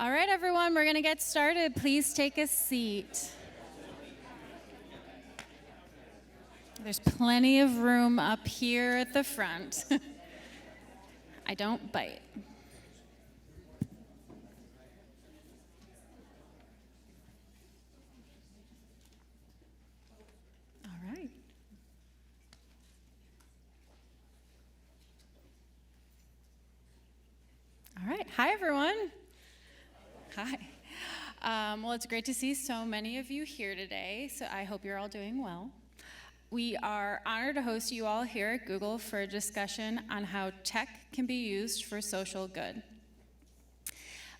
All right, everyone, we're going to get started. Please take a seat. There's plenty of room up here at the front. I don't bite. All right. All right. Hi, everyone. Hi. Well, it's great to see so many of you here today, so I hope you're all doing well. We are honored to host you all here at Google for a discussion on how tech can be used for social good.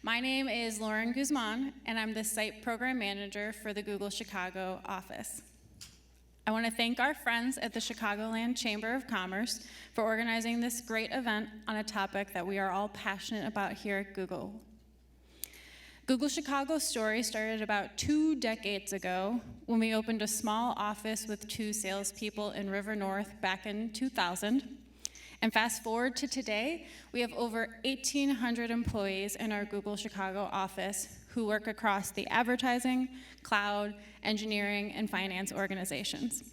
My name is Lauren Guzman, and I'm the Site Program Manager for the Google Chicago office. I want to thank our friends at the Chicagoland Chamber of Commerce for organizing this great event on a topic that we are all passionate about here at Google. Google Chicago's story started about 2 decades ago when we opened a small office with 2 salespeople in River North back in 2000. And fast forward to today, we have over 1,800 employees in our Google Chicago office who work across the advertising, cloud, engineering, and finance organizations.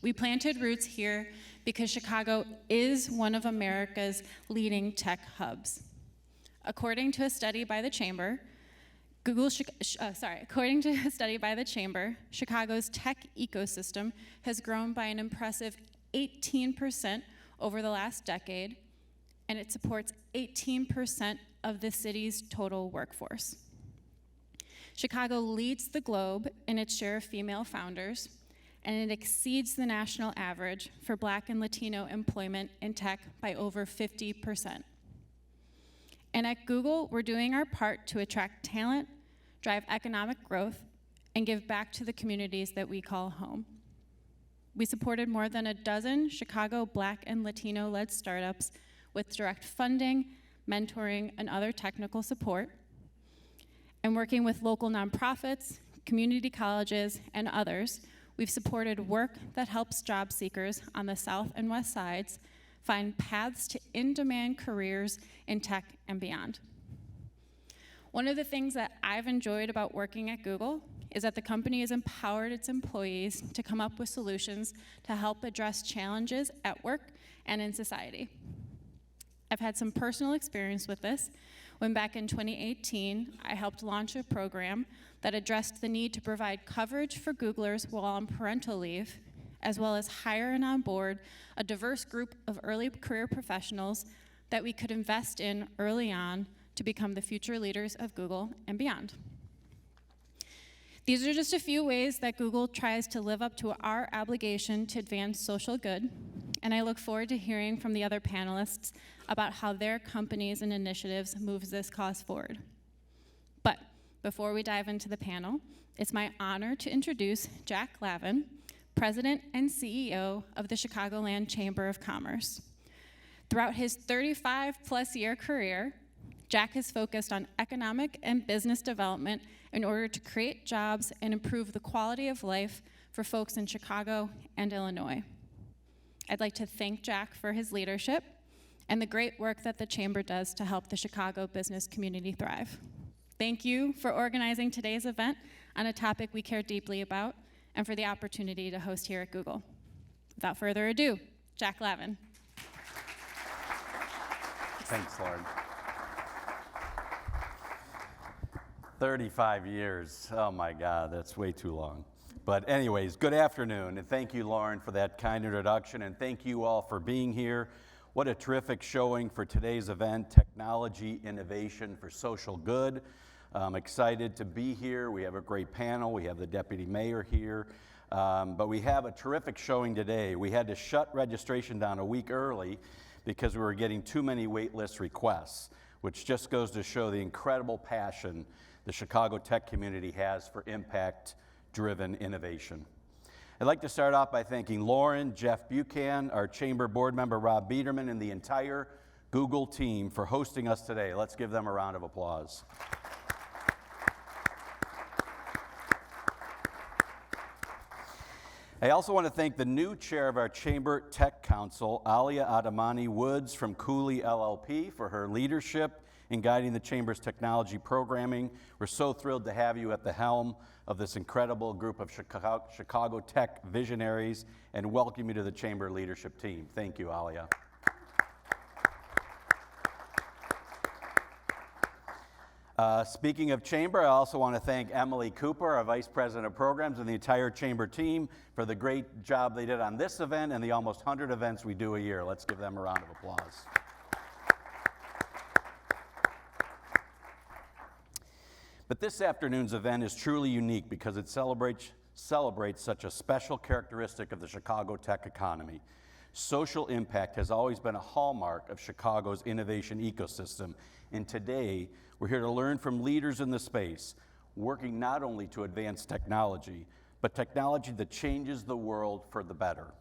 We planted roots here because Chicago is one of America's leading tech hubs. According to a study by the Chamber, Chicago's tech ecosystem has grown by an impressive 18% over the last decade, and it supports 18% of the city's total workforce. Chicago leads the globe in its share of female founders, and it exceeds the national average for Black and Latino employment in tech by over 50%. And at Google, we're doing our part to attract talent, drive economic growth, and give back to the communities that we call home. We supported more than a dozen Chicago Black and Latino-led startups with direct funding, mentoring, and other technical support. And working with local nonprofits, community colleges, and others, we've supported work that helps job seekers on the South and West Sides find paths to in-demand careers in tech and beyond. One of the things that I've enjoyed about working at Google is that the company has empowered its employees to come up with solutions to help address challenges at work and in society. I've had some personal experience with this when back in 2018, I helped launch a program that addressed the need to provide coverage for Googlers while on parental leave, as well as hire and onboard a diverse group of early career professionals that we could invest in early on to become the future leaders of Google and beyond. These are just a few ways that Google tries to live up to our obligation to advance social good, and I look forward to hearing from the other panelists about how their companies and initiatives moves this cause forward. But before we dive into the panel, it's my honor to introduce Jack Lavin, President and CEO of the Chicagoland Chamber of Commerce. Throughout his 35-plus year career, Jack has focused on economic and business development in order to create jobs and improve the quality of life for folks in Chicago and Illinois. I'd like to thank Jack for his leadership and the great work that the Chamber does to help the Chicago business community thrive. Thank you for organizing today's event on a topic we care deeply about, and for the opportunity to host here at Google. Without further ado, Jack Lavin. Thanks, Lauren. 35 years, oh my God, that's way too long. But anyways, good afternoon, and thank you, Lauren, for that kind introduction, and thank you all for being here. What a terrific showing for today's event, Technology Innovation for Social Good. I'm excited to be here. We have a great panel. We have the Deputy Mayor here. But we have a terrific showing today. We had to shut registration down a week early because we were getting too many waitlist requests, which just goes to show the incredible passion the Chicago tech community has for impact-driven innovation. I'd like to start off by thanking Lauren, Jeff Buchan, our Chamber Board Member Rob Biederman, and the entire Google team for hosting us today. Let's give them a round of applause. I also want to thank the new chair of our Chamber Tech Council, Alya Adamany Woods from Cooley LLP, for her leadership in guiding the Chamber's technology programming. We're so thrilled to have you at the helm of this incredible group of Chicago tech visionaries and welcome you to the Chamber leadership team. Thank you, Alya. Speaking of Chamber, I also want to thank Emily Cooper, our Vice President of Programs, and the entire Chamber team for the great job they did on this event and the almost 100 events we do a year. Let's give them a round of applause. But this afternoon's event is truly unique because it celebrates such a special characteristic of the Chicago tech economy. Social impact has always been a hallmark of Chicago's innovation ecosystem, and today we're here to learn from leaders in the space, working not only to advance technology, but technology that changes the world for the better.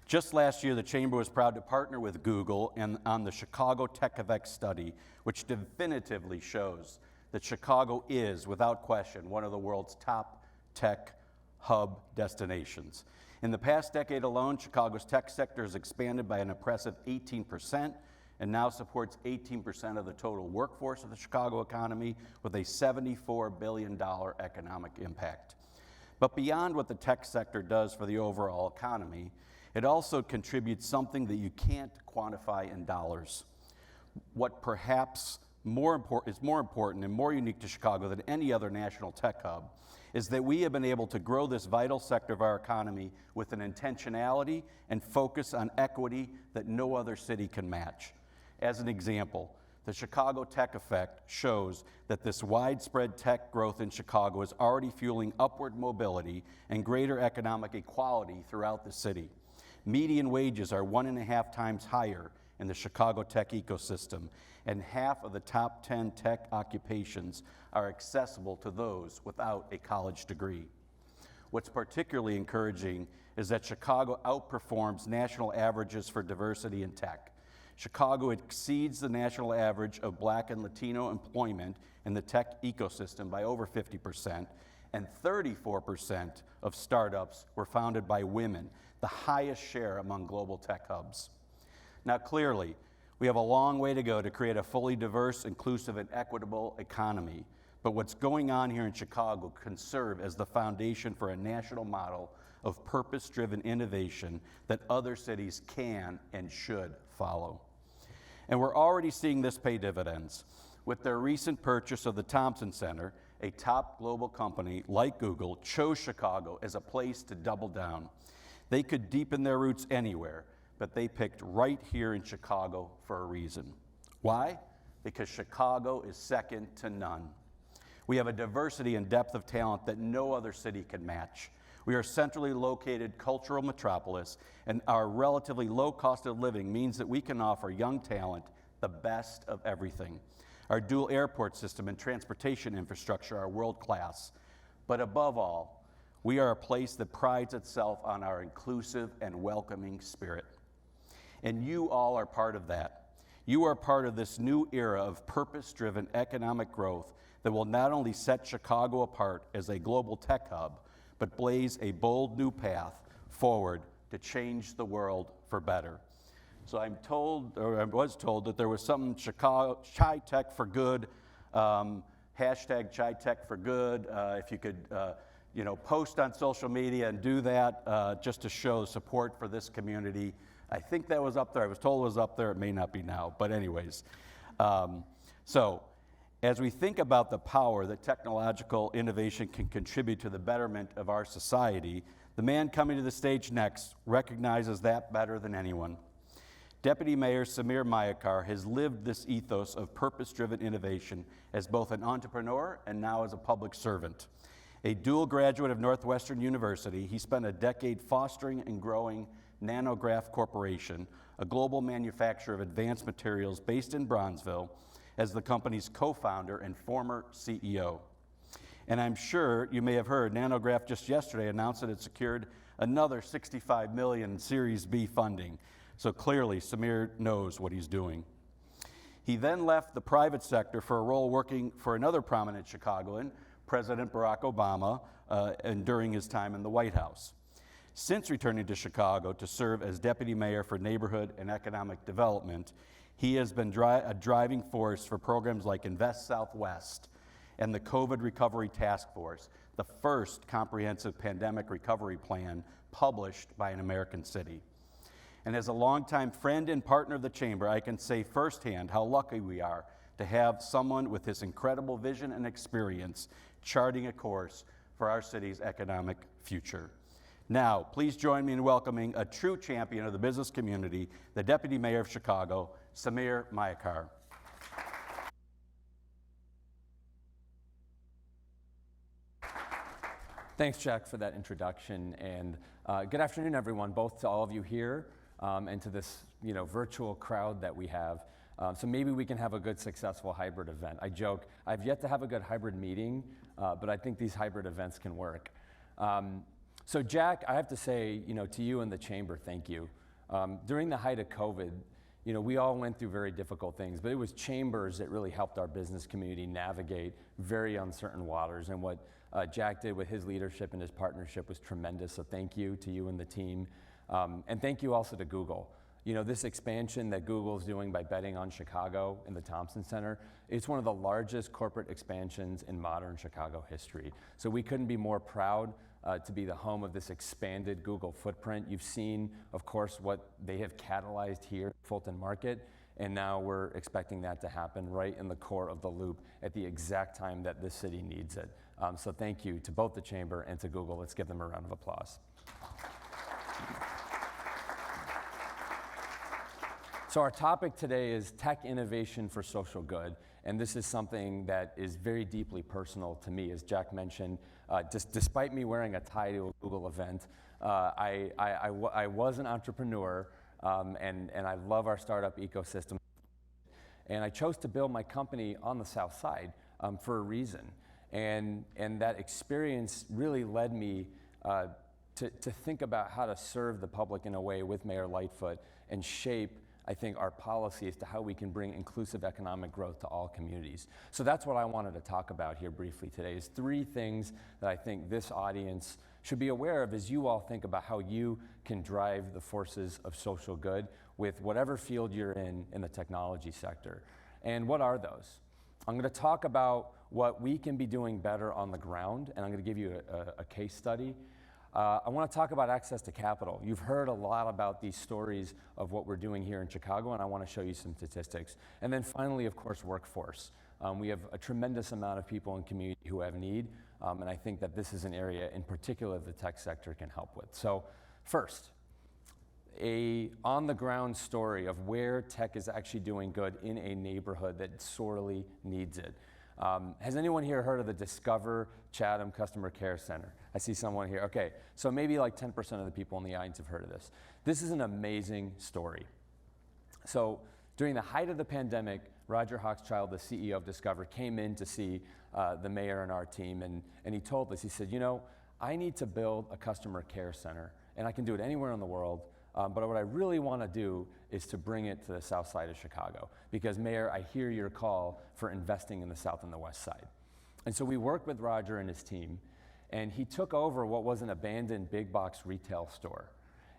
Just last year, the Chamber was proud to partner with Google on the Chicago Tech Effect study, which definitively shows that Chicago is, without question, one of the world's top tech hub destinations. In the past decade alone, Chicago's tech sector has expanded by an impressive 18% and now supports 18% of the total workforce of the Chicago economy with a $74 billion economic impact. But beyond what the tech sector does for the overall economy, it also contributes something that you can't quantify in dollars. What perhaps is more important and more unique to Chicago than any other national tech hub is that we have been able to grow this vital sector of our economy with an intentionality and focus on equity that no other city can match. As an example, the Chicago Tech Effect shows that this widespread tech growth in Chicago is already fueling upward mobility and greater economic equality throughout the city. Median wages are 1.5 times higher in the Chicago tech ecosystem, and half of the top 10 tech occupations are accessible to those without a college degree. What's particularly encouraging is that Chicago outperforms national averages for diversity in tech. Chicago exceeds the national average of Black and Latino employment in the tech ecosystem by over 50%, and 34% of startups were founded by women, the highest share among global tech hubs. Now, clearly, we have a long way to go to create a fully diverse, inclusive, and equitable economy. But what's going on here in Chicago can serve as the foundation for a national model of purpose-driven innovation that other cities can and should follow. And we're already seeing this pay dividends. With their recent purchase of the Thompson Center, a top global company like Google chose Chicago as a place to double down. They could deepen their roots anywhere, but they picked right here in Chicago for a reason. Why? Because Chicago is second to none. We have a diversity and depth of talent that no other city can match. We are a centrally located cultural metropolis, and our relatively low cost of living means that we can offer young talent the best of everything. Our dual airport system and transportation infrastructure are world-class. But above all, we are a place that prides itself on our inclusive and welcoming spirit. And you all are part of that. You are part of this new era of purpose-driven economic growth that will not only set Chicago apart as a global tech hub, but blaze a bold new path forward to change the world for better. So I was told that there was some Chicago Chi Tech for Good, hashtag Chi Tech for Good. If you could, post on social media and do that just to show support for this community. I think that was up there. I was told it was up there. It may not be now, but anyways. So as we think about the power that technological innovation can contribute to the betterment of our society, the man coming to the stage next recognizes that better than anyone. Deputy Mayor Samir Mayekar has lived this ethos of purpose-driven innovation as both an entrepreneur and now as a public servant. A dual graduate of Northwestern University, he spent a decade fostering and growing Nanograph Corporation, a global manufacturer of advanced materials based in Bronzeville, as the company's co-founder and former CEO. And I'm sure you may have heard Nanograph just yesterday announced that it secured another $65 million Series B funding. So clearly, Samir knows what he's doing. He then left the private sector for a role working for another prominent Chicagoan, President Barack Obama, and during his time in the White House. Since returning to Chicago to serve as deputy mayor for neighborhood and economic development, He has been a driving force for programs like Invest Southwest and the COVID Recovery Task Force, the first comprehensive pandemic recovery plan published by an American city. And as a longtime friend and partner of the Chamber, I can say firsthand how lucky we are to have someone with this incredible vision and experience charting a course for our city's economic future. Now, please join me in welcoming a true champion of the business community, the Deputy Mayor of Chicago, Samir Mayekar. Thanks, Jack, for that introduction, and good afternoon, everyone, both to all of you here and to this virtual crowd that we have. So maybe we can have a good, successful hybrid event. I joke, I've yet to have a good hybrid meeting, but I think these hybrid events can work. So Jack, I have to say, to you and the Chamber, thank you. During the height of COVID, we all went through very difficult things, but it was Chambers that really helped our business community navigate very uncertain waters, and what Jack did with his leadership and his partnership was tremendous, so thank you to you and the team. And thank you also to Google. This expansion that Google's doing by betting on Chicago in the Thompson Center, it's one of the largest corporate expansions in modern Chicago history. So we couldn't be more proud to be the home of this expanded Google footprint. You've seen, of course, what they have catalyzed here at Fulton Market, and now we're expecting that to happen right in the core of the loop at the exact time that this city needs it. So thank you to both the Chamber and to Google. Let's give them a round of applause. So our topic today is tech innovation for social good, and this is something that is very deeply personal to me. As Jack mentioned, despite me wearing a tie to a Google event, I was an entrepreneur, and I love our startup ecosystem. And I chose to build my company on the South Side for a reason. And that experience really led me to think about how to serve the public in a way with Mayor Lightfoot and shape, I think, our policy as to how we can bring inclusive economic growth to all communities. So that's what I wanted to talk about here briefly today, is 3 things that I think this audience should be aware of as you all think about how you can drive the forces of social good with whatever field you're in the technology sector. And what are those? I'm going to talk about what we can be doing better on the ground, and I'm going to give you a case study. I want to talk about access to capital. You've heard a lot about these stories of what we're doing here in Chicago, and I want to show you some statistics. And then finally, of course, workforce. We have a tremendous amount of people in community who have need, and I think that this is an area in particular the tech sector can help with. So first, a on-the-ground story of where tech is actually doing good in a neighborhood that sorely needs it. Has anyone here heard of the Discover Chatham Customer Care Center? I see someone here. Okay, so maybe like 10% of the people in the audience have heard of this. This is an amazing story. So during the height of the pandemic, Roger Hochschild, the CEO of Discover, came in to see the mayor and our team, and he told us, he said, I need to build a customer care center, and I can do it anywhere in the world, but what I really want to do is to bring it to the south side of Chicago, because Mayor, I hear your call for investing in the south and the west side. And so we worked with Roger and his team, and he took over what was an abandoned big box retail store.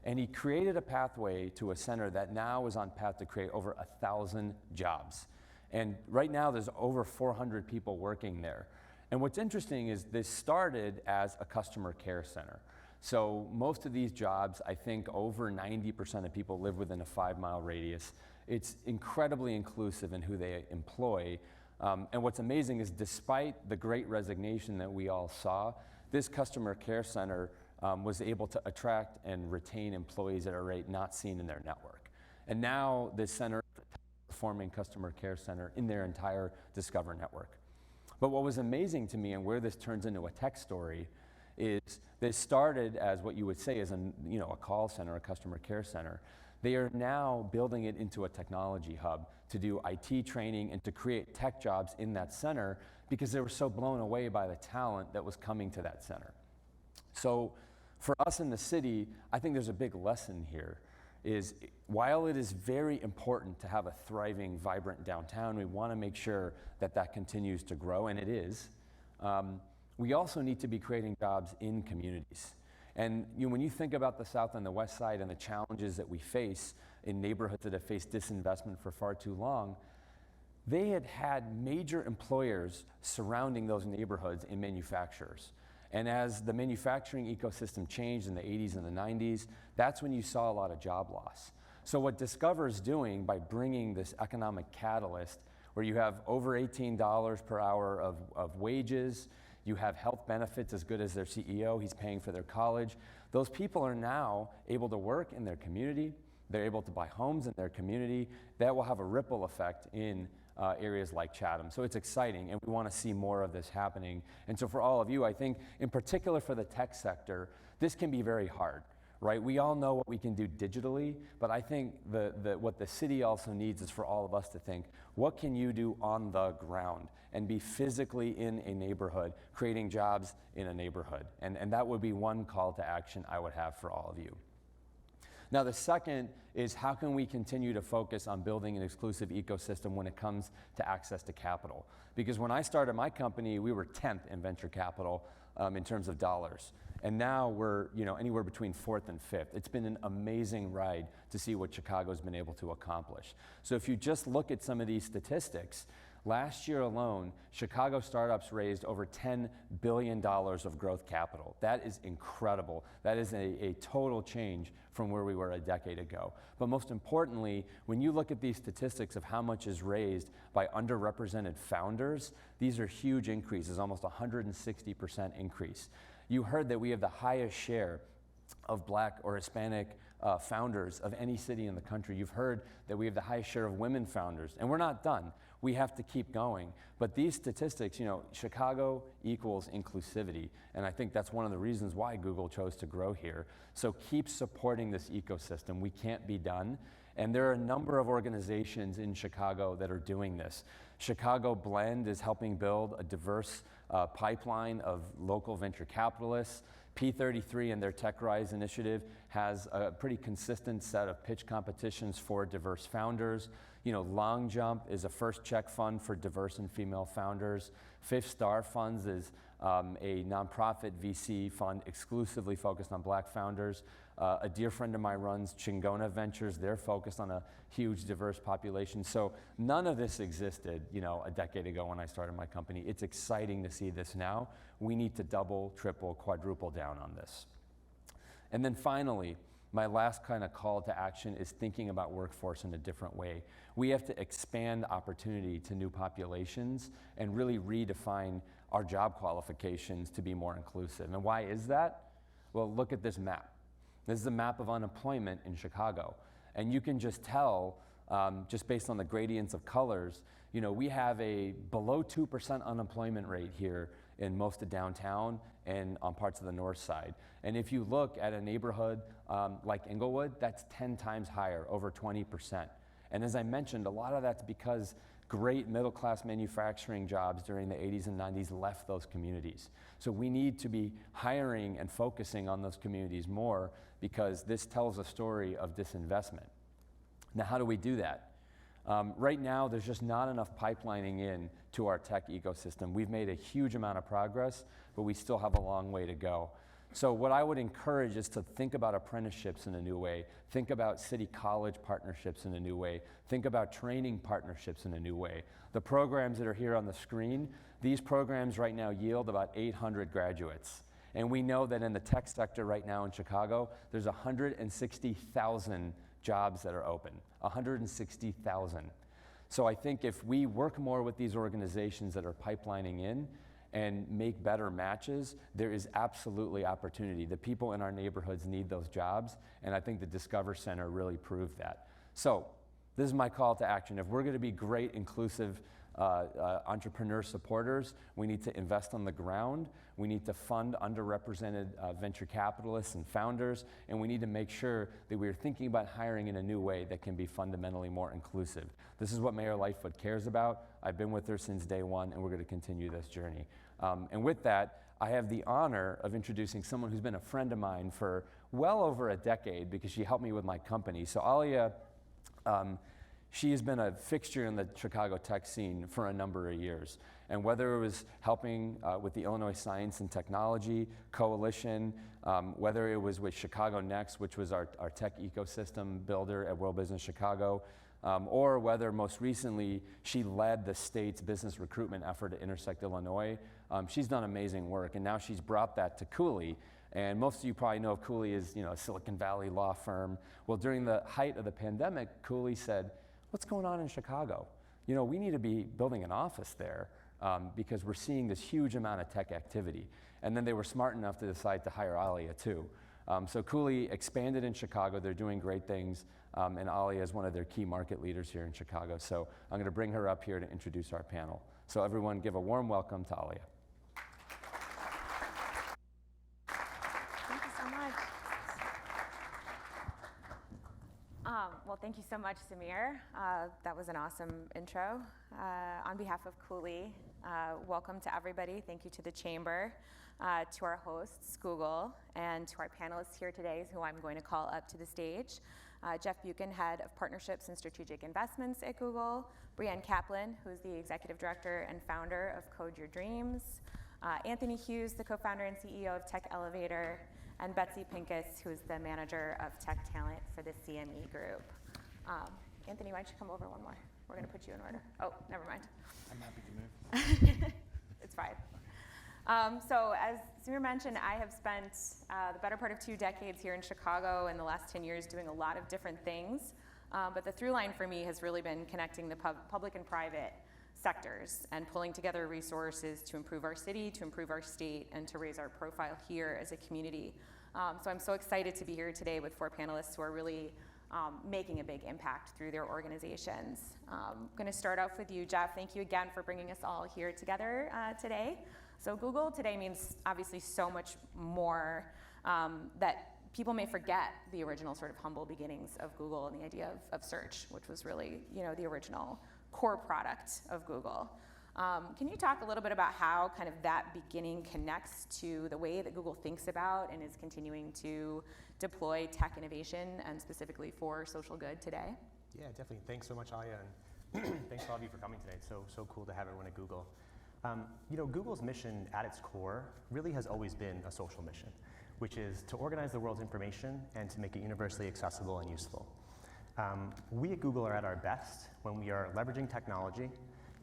And he created a pathway to a center that now is on path to create over 1,000 jobs. And right now there's over 400 people working there. And what's interesting is this started as a customer care center. So most of these jobs, I think over 90% of people live within a 5-mile radius. It's incredibly inclusive in who they employ. And what's amazing is despite the great resignation that we all saw, this customer care center was able to attract and retain employees at a rate not seen in their network. And now this center is the top-performing customer care center in their entire Discover network. But what was amazing to me, and where this turns into a tech story, is this started as what you would say is a call center, a customer care center. They are now building it into a technology hub to do IT training and to create tech jobs in that center because they were so blown away by the talent that was coming to that center. So for us in the city, I think there's a big lesson here, is while it is very important to have a thriving, vibrant downtown, we want to make sure that that continues to grow, and it is. We also need to be creating jobs in communities. And when you think about the south and the west side and the challenges that we face, in neighborhoods that have faced disinvestment for far too long, they had had major employers surrounding those neighborhoods in manufacturers. And as the manufacturing ecosystem changed in the 80s and the 90s, that's when you saw a lot of job loss. So what Discover's doing by bringing this economic catalyst, where you have over $18 per hour of wages, you have health benefits as good as their CEO, he's paying for their college. Those people are now able to work in their community, they're able to buy homes in their community. That will have a ripple effect in areas like Chatham. So it's exciting, and we want to see more of this happening. And so for all of you, I think, in particular for the tech sector, this can be very hard, right? We all know what we can do digitally, but I think what the city also needs is for all of us to think, what can you do on the ground and be physically in a neighborhood, creating jobs in a neighborhood? And that would be one call to action I would have for all of you. Now, the second is, how can we continue to focus on building an exclusive ecosystem when it comes to access to capital? Because when I started my company, we were 10th in venture capital in terms of dollars. And now we're anywhere between 4th and 5th. It's been an amazing ride to see what Chicago's been able to accomplish. So if you just look at some of these statistics, last year alone, Chicago startups raised over $10 billion of growth capital. That is incredible. That is a total change from where we were a decade ago. But most importantly, when you look at these statistics of how much is raised by underrepresented founders, these are huge increases, almost 160% increase. You heard that we have the highest share of Black or Hispanic founders of any city in the country. You've heard that we have the highest share of women founders, and we're not done. We have to keep going. But these statistics, Chicago equals inclusivity, and I think that's one of the reasons why Google chose to grow here. So keep supporting this ecosystem. We can't be done. And there are a number of organizations in Chicago that are doing this. Chicago Blend is helping build a diverse pipeline of local venture capitalists. P33 and their Tech Rise initiative has a pretty consistent set of pitch competitions for diverse founders. Long Jump is a first check fund for diverse and female founders. Fifth Star Funds is a nonprofit VC fund exclusively focused on Black founders. A dear friend of mine runs Chingona Ventures. They're focused on a huge diverse population. So none of this existed, a decade ago when I started my company. It's exciting to see this now. We need to double, triple, quadruple down on this. And then finally, my last kind of call to action is thinking about workforce in a different way. We have to expand opportunity to new populations and really redefine our job qualifications to be more inclusive. And why is that? Well, look at this map. This is a map of unemployment in Chicago. And you can just tell, just based on the gradients of colors, we have a below 2% unemployment rate here in most of downtown and on parts of the north side. And if you look at a neighborhood like Inglewood, that's 10 times higher, over 20%. And as I mentioned, a lot of that's because great middle-class manufacturing jobs during the 80s and 90s left those communities. So we need to be hiring and focusing on those communities more, because this tells a story of disinvestment. Now, how do we do that? Right now, there's just not enough pipelining in to our tech ecosystem. We've made a huge amount of progress, but we still have a long way to go. So what I would encourage is to think about apprenticeships in a new way, think about city-college partnerships in a new way, think about training partnerships in a new way. The programs that are here on the screen, these programs right now yield about 800 graduates. And we know that in the tech sector right now in Chicago, there's 160,000 jobs that are open, 160,000. So I think if we work more with these organizations that are pipelining in and make better matches, there is absolutely opportunity. The people in our neighborhoods need those jobs, and I think the Discover Center really proved that. So this is my call to action. If we're going to be great, inclusive entrepreneur supporters, we need to invest on the ground, we need to fund underrepresented venture capitalists and founders, and we need to make sure that we're thinking about hiring in a new way that can be fundamentally more inclusive. This is what Mayor Lightfoot cares about. I've been with her since day one, and we're going to continue this journey. And with that, I have the honor of introducing someone who's been a friend of mine for well over a decade, because she helped me with my company. So Alya, she has been a fixture in the Chicago tech scene for a number of years. And whether it was helping with the Illinois Science and Technology Coalition, whether it was with Chicago Next, which was our tech ecosystem builder at World Business Chicago, or whether most recently she led the state's business recruitment effort at Intersect Illinois, she's done amazing work. And now she's brought that to Cooley. And most of you probably know Cooley is, a Silicon Valley law firm. Well, during the height of the pandemic, Cooley said, what's going on in Chicago? We need to be building an office there because we're seeing this huge amount of tech activity. And then they were smart enough to decide to hire Alya too. So Cooley expanded in Chicago. They're doing great things. And Alya is one of their key market leaders here in Chicago. So I'm going to bring her up here to introduce our panel. So everyone give a warm welcome to Alya. Well, thank you so much, Samir. That was an awesome intro. On behalf of Cooley, welcome to everybody. Thank you to the Chamber, to our hosts, Google, and to our panelists here today, who I'm going to call up to the stage. Jeff Buchan, Head of Partnerships and Strategic Investments at Google. Brianne Caplan, who is the Executive Director and Founder of Code Your Dreams. Anthony Hughes, the Co-Founder and CEO of Tech Elevator. And Betsi, Pinkus, who is the Manager of Tech Talent for the CME Group. Anthony, why don't you come over one more? We're going to put you in order. Oh, never mind. I'm happy to move. It's fine. So as Samir mentioned, I have spent the better part of 2 decades here in Chicago and the last 10 years doing a lot of different things. But the through line for me has really been connecting the public and private sectors and pulling together resources to improve our city, to improve our state, and to raise our profile here as a community. So I'm so excited to be here today with 4 panelists who are really making a big impact through their organizations. I'm going to start off with you, Jeff. Thank you again for bringing us all here together today. So Google today means obviously so much more that people may forget the original sort of humble beginnings of Google and the idea of search, which was really, the original core product of Google. Can you talk a little bit about how kind of that beginning connects to the way that Google thinks about and is continuing to deploy tech innovation and specifically for social good today? Yeah, definitely. Thanks so much, Alya, and thanks to all of you for coming today. It's so cool to have everyone at Google. Google's mission at its core really has always been a social mission, which is to organize the world's information and to make it universally accessible and useful. We at Google are at our best when we are leveraging technology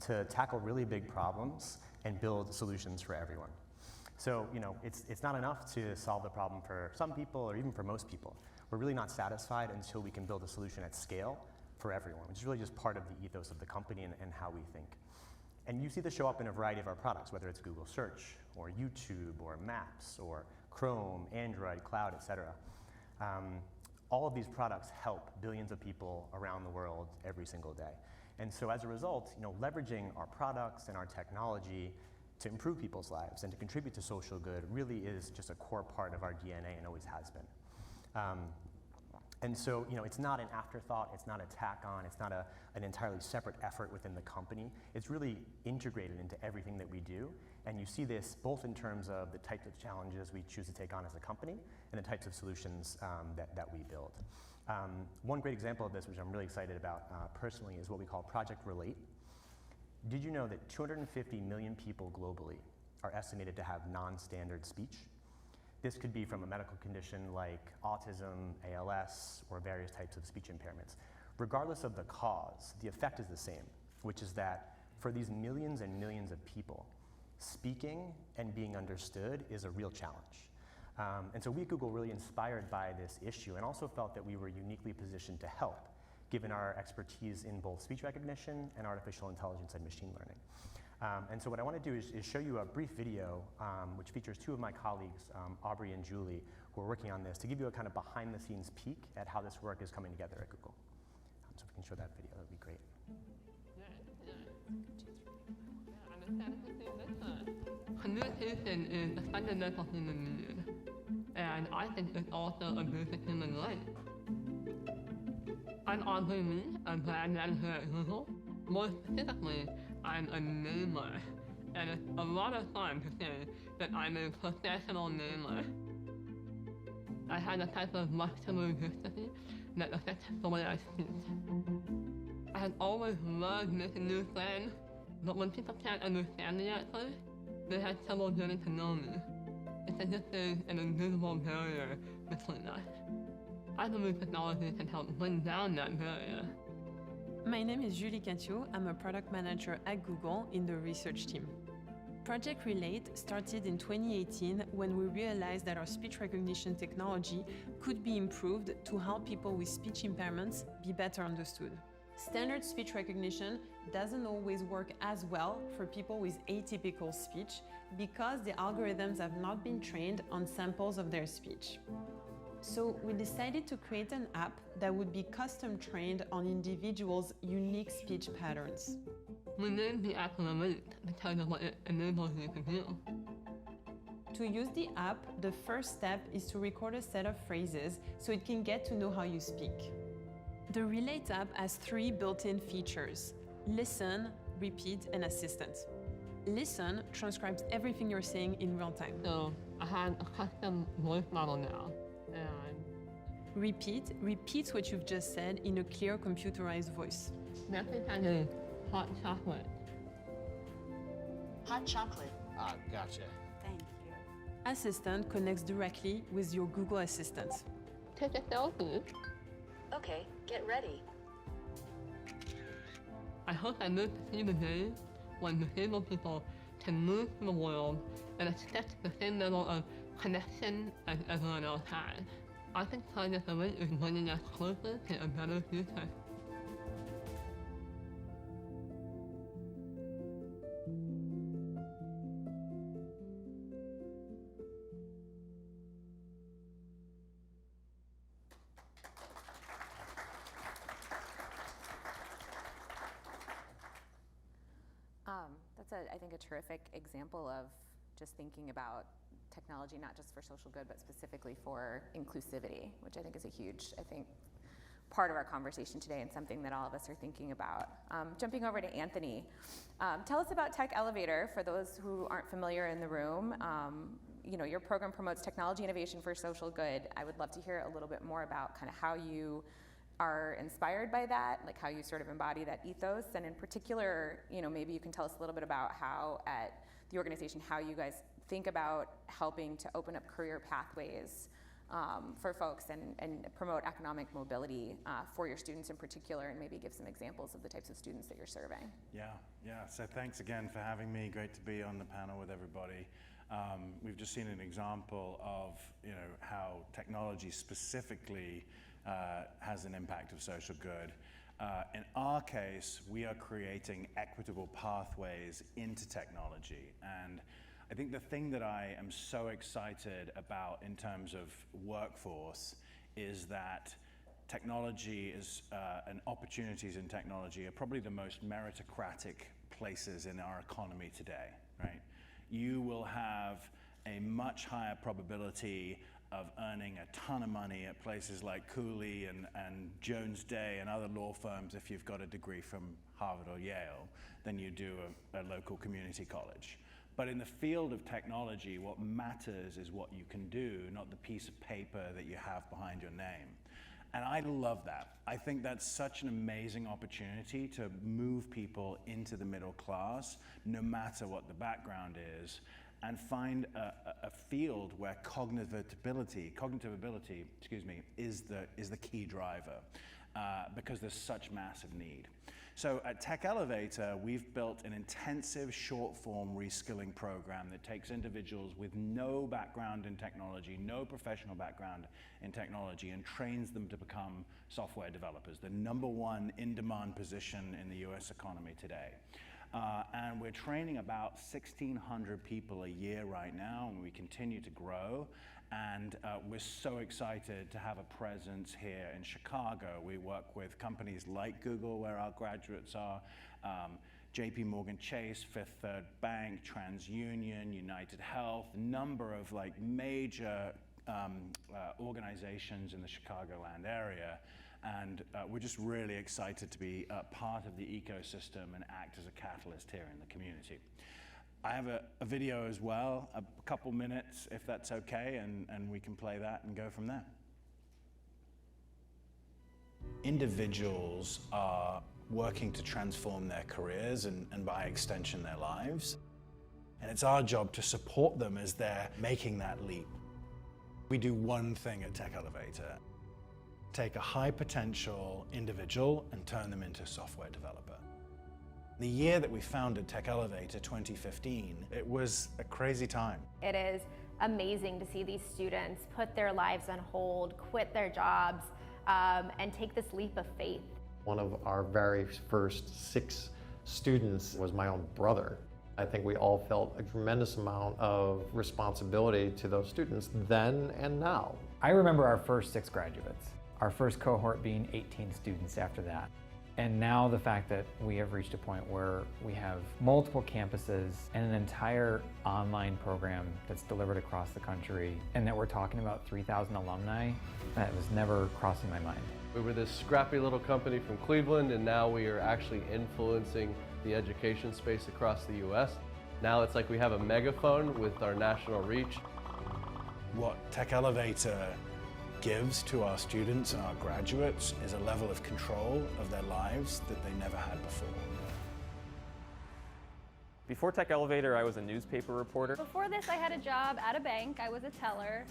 to tackle really big problems and build solutions for everyone. So, it's not enough to solve the problem for some people or even for most people. We're really not satisfied until we can build a solution at scale for everyone, which is really just part of the ethos of the company and how we think. And you see this show up in a variety of our products, whether it's Google Search or YouTube or Maps or Chrome, Android, Cloud, et cetera. All of these products help billions of people around the world every single day. And so as a result, leveraging our products and our technology to improve people's lives and to contribute to social good really is just a core part of our DNA and always has been. And so, it's not an afterthought, it's not a tack on, it's not an entirely separate effort within the company. It's really integrated into everything that we do. And you see this both in terms of the types of challenges we choose to take on as a company and the types of solutions that we build. One great example of this, which I'm really excited about personally, is what we call Project Relate. Did you know that 250 million people globally are estimated to have non-standard speech? This could be from a medical condition like autism, ALS, or various types of speech impairments. Regardless of the cause, the effect is the same, which is that for these millions and millions of people, speaking and being understood is a real challenge. And so we at Google were really inspired by this issue and also felt that we were uniquely positioned to help, given our expertise in both speech recognition and artificial intelligence and machine learning. And so what I want to do is show you a brief video which features 2 of my colleagues, Aubrey and Julie, who are working on this, to give you a kind of behind-the-scenes peek at how this work is coming together at Google. So if we can show that video, that would be great. Communication is a fundamental human need, and I think it's also a basic human right. I'm Aubrey Lee, a brand manager at Google. More specifically, I'm a namer, and it's a lot of fun to say that I'm a professional namer. I have a type of muscular dystrophy that affects the way I speak. I had always loved making new friends, but when people can't understand me at first, they had trouble getting to know me. It's as if there's an invisible barrier between us. I believe technology can help bring down that barrier. My name is Julie Catio. I'm a product manager at Google in the research team. Project Relate started in 2018 when we realized that our speech recognition technology could be improved to help people with speech impairments be better understood. Standard speech recognition doesn't always work as well for people with atypical speech because the algorithms have not been trained on samples of their speech. So we decided to create an app that would be custom trained on individuals' unique speech patterns. We named the app Relate because of what it enables you to do. To use the app, the first step is to record a set of phrases so it can get to know how you speak. The Relate app has 3 built-in features: Listen, Repeat, and Assistant. Listen transcribes everything you're saying in real time. So I had a custom voice model now, and Repeat repeats what you've just said in a clear computerized voice. next thing I do, hot chocolate. Hot chocolate. Ah, gotcha. Thank you. Assistant connects directly with your Google Assistant. Take a selfie. Okay, get ready. I hope I live to see the day when disabled people can move through the world and expect the same level of connection as everyone else has. I think Project Relate is bringing us closer to a better future. That's, I think, a terrific example of just thinking about technology, not just for social good, but specifically for inclusivity, which I think is a huge, part of our conversation today and something that all of us are thinking about. Jumping over to Anthony, tell us about Tech Elevator for those who aren't familiar in the room. Your program promotes technology innovation for social good. I would love to hear a little bit more about kind of how you are inspired by that, like how you sort of embody that ethos, and in particular, maybe you can tell us a little bit about how at the organization, how you guys think about helping to open up career pathways for folks and promote economic mobility for your students in particular, and maybe give some examples of the types of students that you're serving. Yeah. So thanks again for having me. Great to be on the panel with everybody. We've just seen an example of how technology specifically has an impact of social good. In our case, we are creating equitable pathways into technology. And I think the thing that I am so excited about in terms of workforce is that technology is, and opportunities in technology are probably the most meritocratic places in our economy today, right? You will have a much higher probability of earning a ton of money at places like Cooley and Jones Day and other law firms if you've got a degree from Harvard or Yale than you do a local community college. But in the field of technology, what matters is what you can do, not the piece of paper that you have behind your name. And I love that. I think that's such an amazing opportunity to move people into the middle class, no matter what the background is, and find a field where cognitive ability, is the key driver, because there's such massive need. So at Tech Elevator, we've built an intensive short-form reskilling program that takes individuals with no background in technology, no professional background in technology, and trains them to become software developers, the #1 in-demand position in the US economy today. And we're training about 1,600 people a year right now, and we continue to grow. And we're so excited to have a presence here in Chicago. We work with companies like Google, where our graduates are, JP Morgan Chase, Fifth Third Bank, TransUnion, United Health, a number of major organizations in the Chicagoland area. And we're just really excited to be part of the ecosystem and act as a catalyst here in the community. I have a video as well, a couple minutes if that's okay, and we can play that and go from there. Individuals are working to transform their careers and by extension their lives. And it's our job to support them as they're making that leap. We do one thing at Tech Elevator: take a high potential individual and turn them into a software developer. The year that we founded Tech Elevator, 2015, it was a crazy time. It is amazing to see these students put their lives on hold, quit their jobs, and take this leap of faith. One of our very first 6 students was my own brother. I think we all felt a tremendous amount of responsibility to those students then and now. I remember our first 6 graduates, our first cohort being 18 students after that. And now the fact that we have reached a point where we have multiple campuses and an entire online program that's delivered across the country, and that we're talking about 3,000 alumni, that was never crossing my mind. We were this scrappy little company from Cleveland, and now we are actually influencing the education space across the US. Now it's like we have a megaphone with our national reach. What Tech Elevator gives to our students and our graduates is a level of control of their lives that they never had before. Before Tech Elevator, I was a newspaper reporter. Before this, I had a job at a bank. I was a teller.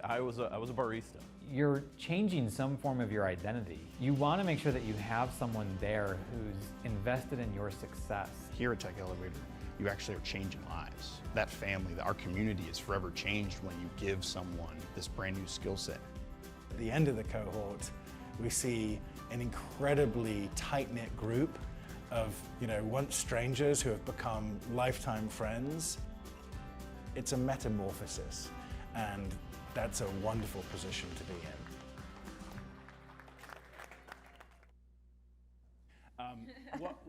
I was a barista. You're changing some form of your identity. You want to make sure that you have someone there who's invested in your success. Here at Tech Elevator, you actually are changing lives. That family, our community is forever changed when you give someone this brand new skill set. At the end of the cohort, we see an incredibly tight-knit group of, once strangers who have become lifetime friends. It's a metamorphosis, and that's a wonderful position to be in.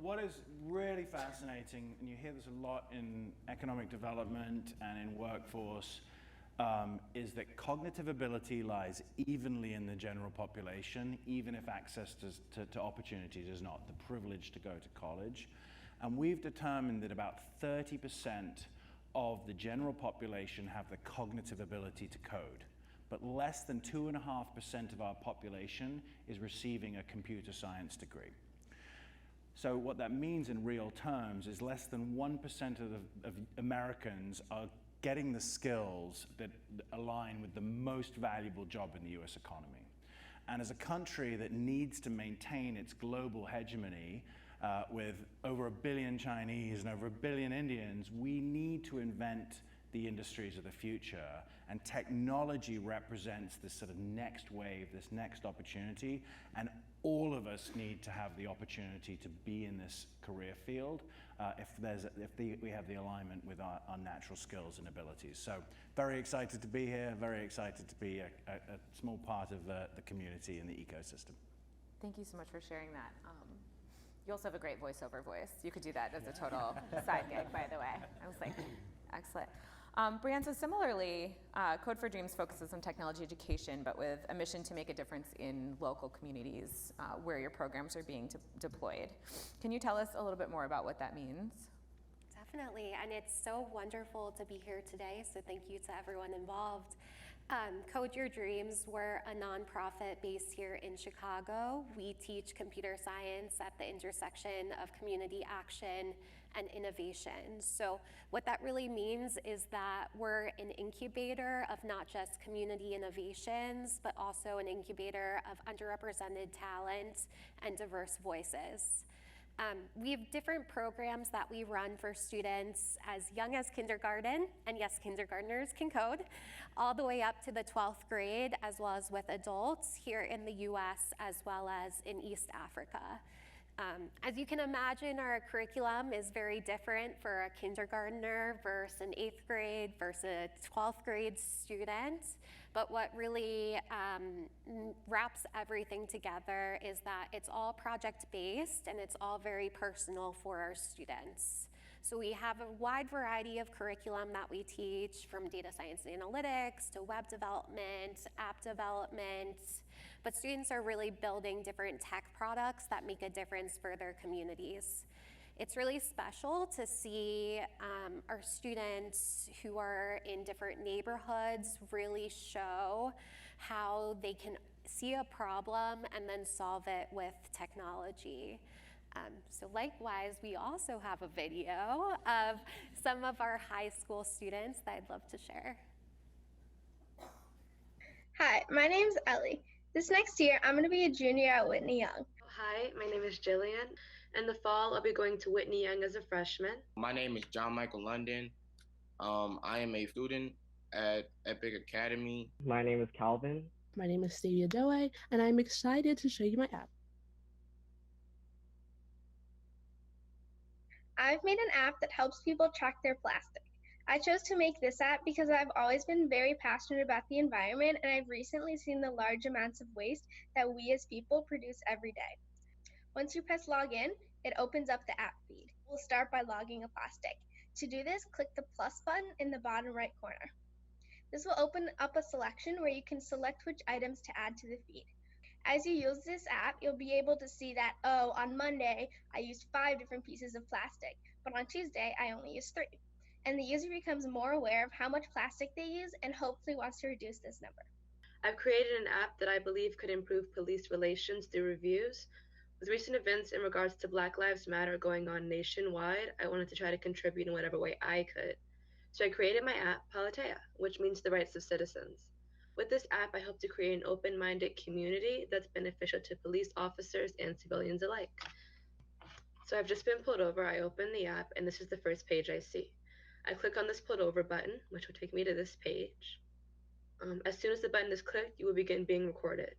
What is really fascinating, and you hear this a lot in economic development and in workforce, is that cognitive ability lies evenly in the general population, even if access to opportunities is not. The privilege to go to college. And we've determined that about 30% of the general population have the cognitive ability to code, but less than 2.5% of our population is receiving a computer science degree. So what that means in real terms is less than 1% of Americans are getting the skills that align with the most valuable job in the US economy. And as a country that needs to maintain its global hegemony with over 1 billion Chinese and over 1 billion Indians, we need to invent the industries of the future. And technology represents this sort of next wave, this next opportunity. And all of us need to have the opportunity to be in this career field if we have the alignment with our natural skills and abilities. So very excited to be here, very excited to be a small part of the community and the ecosystem. Thank you so much for sharing that. You also have a great voiceover voice. You could do that as a total side gig, by the way. I was like, excellent. Brianne, so similarly, Code for Dreams focuses on technology education, but with a mission to make a difference in local communities where your programs are being deployed. Can you tell us a little bit more about what that means? Definitely, and it's so wonderful to be here today, so thank you to everyone involved. Code Your Dreams, we're a nonprofit based here in Chicago. We teach computer science at the intersection of community action and innovation. So what that really means is that we're an incubator of not just community innovations, but also an incubator of underrepresented talent and diverse voices. We have different programs that we run for students as young as kindergarten, and yes, kindergartners can code, all the way up to the 12th grade, as well as with adults here in the US, as well as in East Africa. As you can imagine, our curriculum is very different for a kindergartner versus an 8th grade versus a 12th grade student. But what really wraps everything together is that it's all project-based and it's all very personal for our students. So we have a wide variety of curriculum that we teach, from data science and analytics to web development, app development, but students are really building different tech products that make a difference for their communities. It's really special to see our students who are in different neighborhoods really show how they can see a problem and then solve it with technology. So likewise, we also have a video of some of our high school students that I'd love to share. Hi, my name's Ellie. This next year, I'm going to be a junior at Whitney Young. Hi, my name is Jillian. In the fall, I'll be going to Whitney Young as a freshman. My name is John Michael London. I am a student at Epic Academy. My name is Calvin. My name is Stavia Doe, and I'm excited to show you my app. I've made an app that helps people track their plastic. I chose to make this app because I've always been very passionate about the environment, and I've recently seen the large amounts of waste that we as people produce every day. Once you press login, it opens up the app feed. We'll start by logging a plastic. To do this, click the plus button in the bottom right corner. This will open up a selection where you can select which items to add to the feed. As you use this app, you'll be able to see that, oh, on Monday, I used 5 different pieces of plastic, but on Tuesday, I only used 3. And the user becomes more aware of how much plastic they use and hopefully wants to reduce this number. I've created an app that I believe could improve police relations through reviews. With recent events in regards to Black Lives Matter going on nationwide, I wanted to try to contribute in whatever way I could. So I created my app, Politea, which means the rights of citizens. With this app, I hope to create an open-minded community that's beneficial to police officers and civilians alike. So I've just been pulled over, I open the app, and this is the first page I see. I click on this pulled over button, which will take me to this page. As soon as the button is clicked, you will begin being recorded.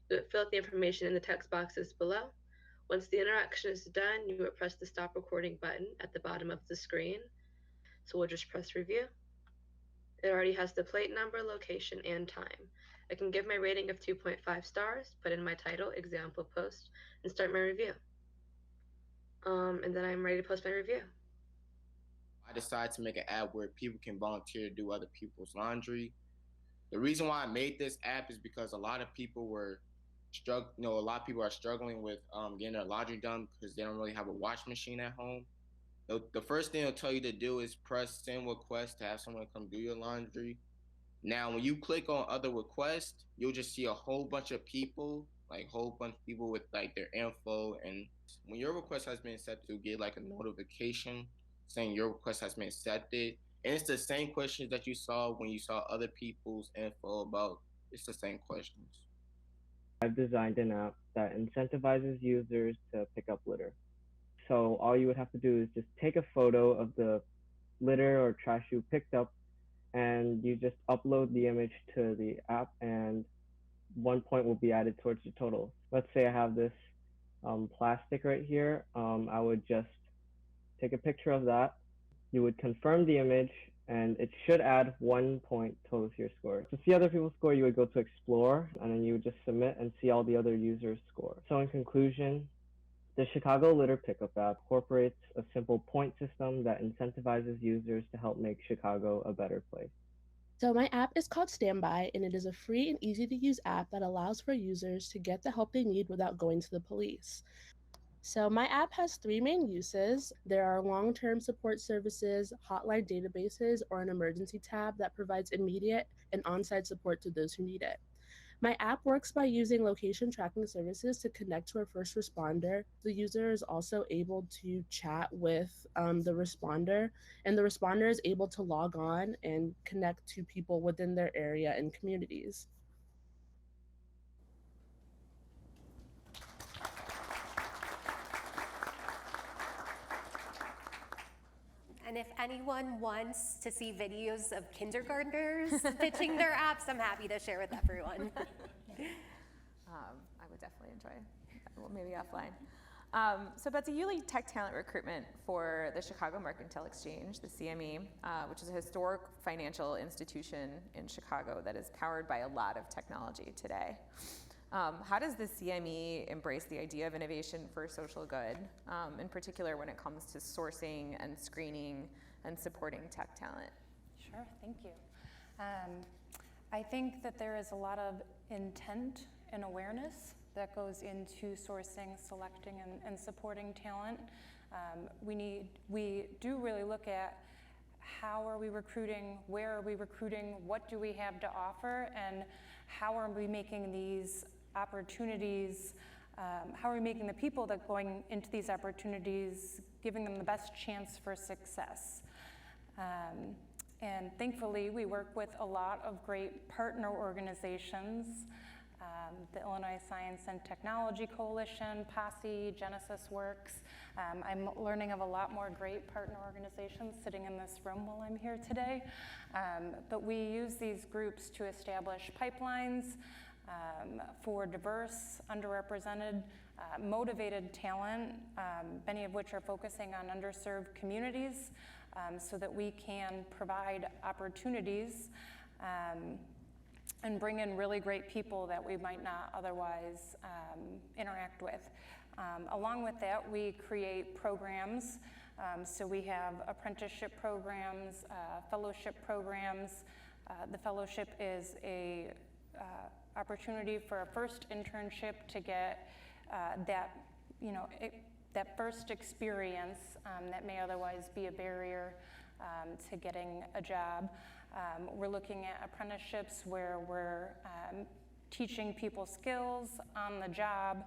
You would fill out the information in the text boxes below. Once the interaction is done, you would press the stop recording button at the bottom of the screen. So we'll just press review. It already has the plate number, location, and time. I can give my rating of 2.5 stars, put in my title, example post, and start my review. And then I'm ready to post my review. I decided to make an app where people can volunteer to do other people's laundry. The reason why I made this app is because a lot of people are struggling with getting their laundry done because they don't really have a wash machine at home. The first thing they'll tell you to do is press send request to have someone come do your laundry. Now, when you click on other requests, you'll just see a whole bunch of people with like their info. And when your request has been accepted, you'll get like a notification saying your request has been accepted. And it's the same questions that you saw when you saw other people's info about. It's the same questions. I've designed an app that incentivizes users to pick up litter. So all you would have to do is just take a photo of the litter or trash you picked up, and you just upload the image to the app, and 1 point will be added towards the total. Let's say I have this plastic right here. I would just take a picture of that. You would confirm the image, and it should add 1 point total to your score. To see other people's score, you would go to Explore, and then you would just submit and see all the other users' score. So in conclusion, the Chicago Litter Pickup app incorporates a simple point system that incentivizes users to help make Chicago a better place. So my app is called Standby, and it is a free and easy to use app that allows for users to get the help they need without going to the police. So my app has 3 main uses. There are long-term support services, hotline databases, or an emergency tab that provides immediate and on-site support to those who need it. My app works by using location tracking services to connect to a first responder. The user is also able to chat with the responder, and the responder is able to log on and connect to people within their area and communities. And if anyone wants to see videos of kindergartners pitching their apps, I'm happy to share with everyone. I would definitely enjoy that. Well, maybe offline. So Betsi, you lead tech talent recruitment for the Chicago Mercantile Exchange, the CME, which is a historic financial institution in Chicago that is powered by a lot of technology today. How does the CME embrace the idea of innovation for social good, in particular when it comes to sourcing and screening and supporting tech talent? Sure, thank you. I think that there is a lot of intent and awareness that goes into sourcing, selecting, and supporting talent. We do really look at how are we recruiting, where are we recruiting, what do we have to offer, and how are we making these opportunities how are we making the people that going into these opportunities, giving them the best chance for success? And thankfully, we work with a lot of great partner organizations, the Illinois Science and Technology Coalition, POSSE, Genesis Works. I'm learning of a lot more great partner organizations sitting in this room while I'm here today. But we use these groups to establish pipelines for diverse, underrepresented, motivated talent, many of which are focusing on underserved communities, so that we can provide opportunities and bring in really great people that we might not otherwise interact with. Along with that, we create programs. So we have apprenticeship programs, fellowship programs. The fellowship is a opportunity for a first internship to get that first experience that may otherwise be a barrier to getting a job. We're looking at apprenticeships where we're teaching people skills on the job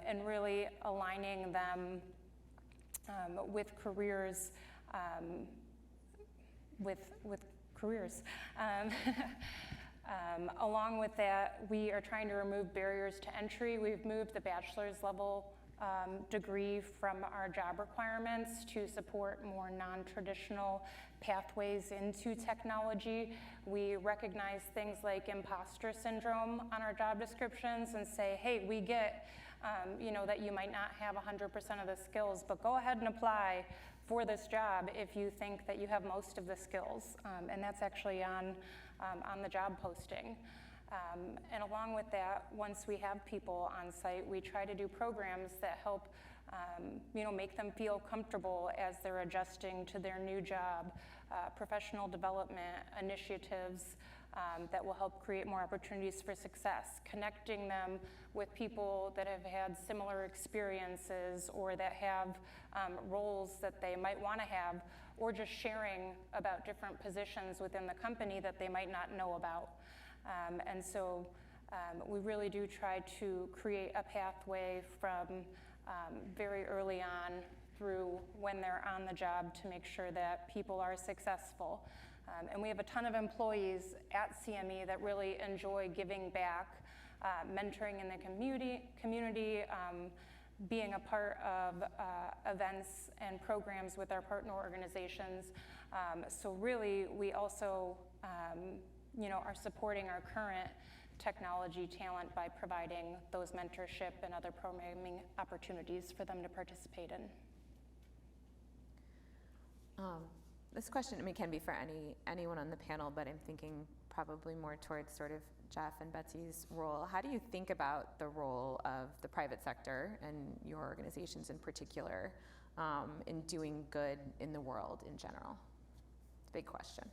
and really aligning them with careers. Along with that, we are trying to remove barriers to entry. We've moved the bachelor's level degree from our job requirements to support more non-traditional pathways into technology. We recognize things like imposter syndrome on our job descriptions and say, hey, we get that you might not have 100% of the skills, but go ahead and apply for this job if you think that you have most of the skills. And that's actually on the job posting. And along with that, once we have people on site, we try to do programs that help make them feel comfortable as they're adjusting to their new job, professional development initiatives that will help create more opportunities for success, connecting them with people that have had similar experiences or that have roles that they might want to have, or just sharing about different positions within the company that they might not know about. And so we really do try to create a pathway from very early on through when they're on the job to make sure that people are successful. And we have a ton of employees at CME that really enjoy giving back, mentoring in the community, being a part of events and programs with our partner organizations. So really, we also are supporting our current technology talent by providing those mentorship and other programming opportunities for them to participate in. This question, can be for anyone on the panel, but I'm thinking probably more towards sort of Jeff and Betsi's role. How do you think about the role of the private sector and your organizations in particular in doing good in the world in general? It's a big question.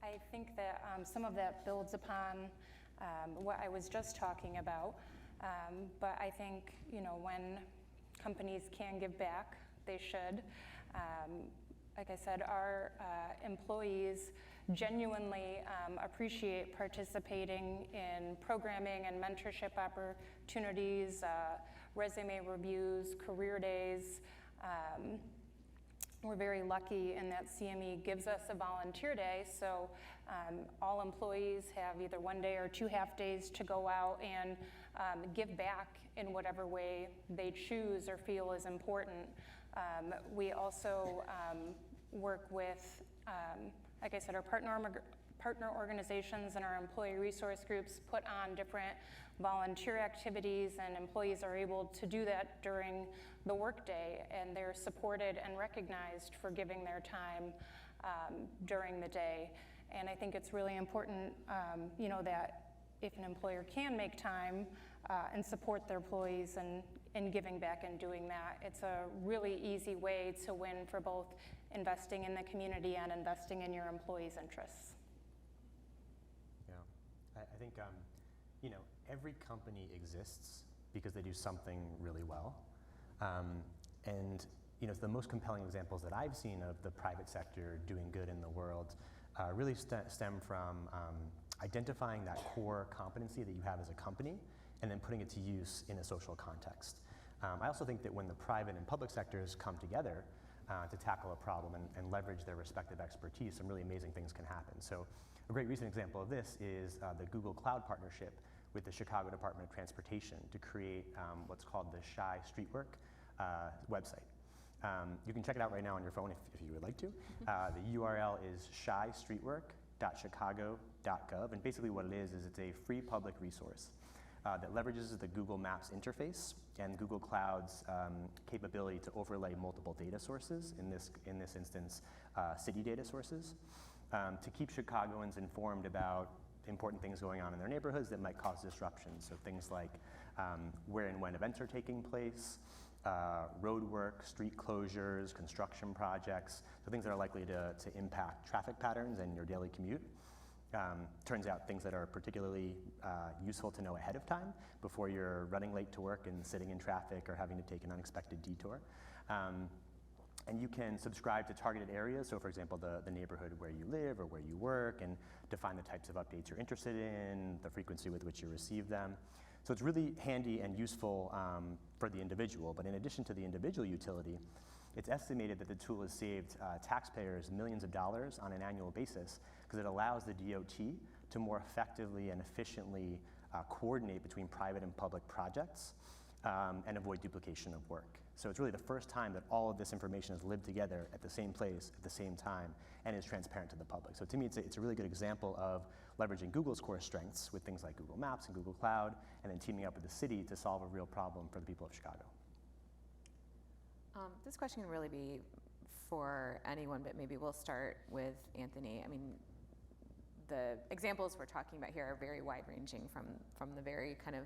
I think that some of that builds upon what I was just talking about, but I think when companies can give back, they should. Like I said, our employees genuinely appreciate participating in programming and mentorship opportunities, resume reviews, career days. We're very lucky in that CME gives us a volunteer day, so all employees have either one day or 2 half days to go out and give back in whatever way they choose or feel is important. We also work with, like I said, our partner organizations and our employee resource groups put on different volunteer activities, and employees are able to do that during the workday, and they're supported and recognized for giving their time during the day. And I think it's really important, that if an employer can make time and support their employees and giving back and doing that, it's a really easy way to win for both investing in the community and investing in your employees' interests. Yeah, I think, every company exists because they do something really well. And the most compelling examples that I've seen of the private sector doing good in the world really stem from, I identifying that core competency that you have as a company and then putting it to use in a social context. I also think that when the private and public sectors come together to tackle a problem and leverage their respective expertise, some really amazing things can happen. So a great recent example of this is the Google Cloud partnership with the Chicago Department of Transportation to create what's called the Shy Streetwork website. You can check it out right now on your phone if you would like to. The URL is shystreetwork.chicago.gov, and basically what it is it's a free public resource that leverages the Google Maps interface and Google Cloud's capability to overlay multiple data sources, in this instance, city data sources, to keep Chicagoans informed about important things going on in their neighborhoods that might cause disruption. So things like where and when events are taking place, road work, street closures, construction projects, so things that are likely to impact traffic patterns and your daily commute. Turns out things that are particularly useful to know ahead of time before you're running late to work and sitting in traffic or having to take an unexpected detour. And you can subscribe to targeted areas, so for example, the neighborhood where you live or where you work, and define the types of updates you're interested in, the frequency with which you receive them. So it's really handy and useful for the individual, but in addition to the individual utility, it's estimated that the tool has saved taxpayers millions of dollars on an annual basis because it allows the DOT to more effectively and efficiently coordinate between private and public projects and avoid duplication of work. So it's really the first time that all of this information has lived together at the same place at the same time and is transparent to the public. So to me, it's a really good example of leveraging Google's core strengths with things like Google Maps and Google Cloud, and then teaming up with the city to solve a real problem for the people of Chicago. This question can really be for anyone, but maybe we'll start with Anthony. I mean, the examples we're talking about here are very wide-ranging, from the very kind of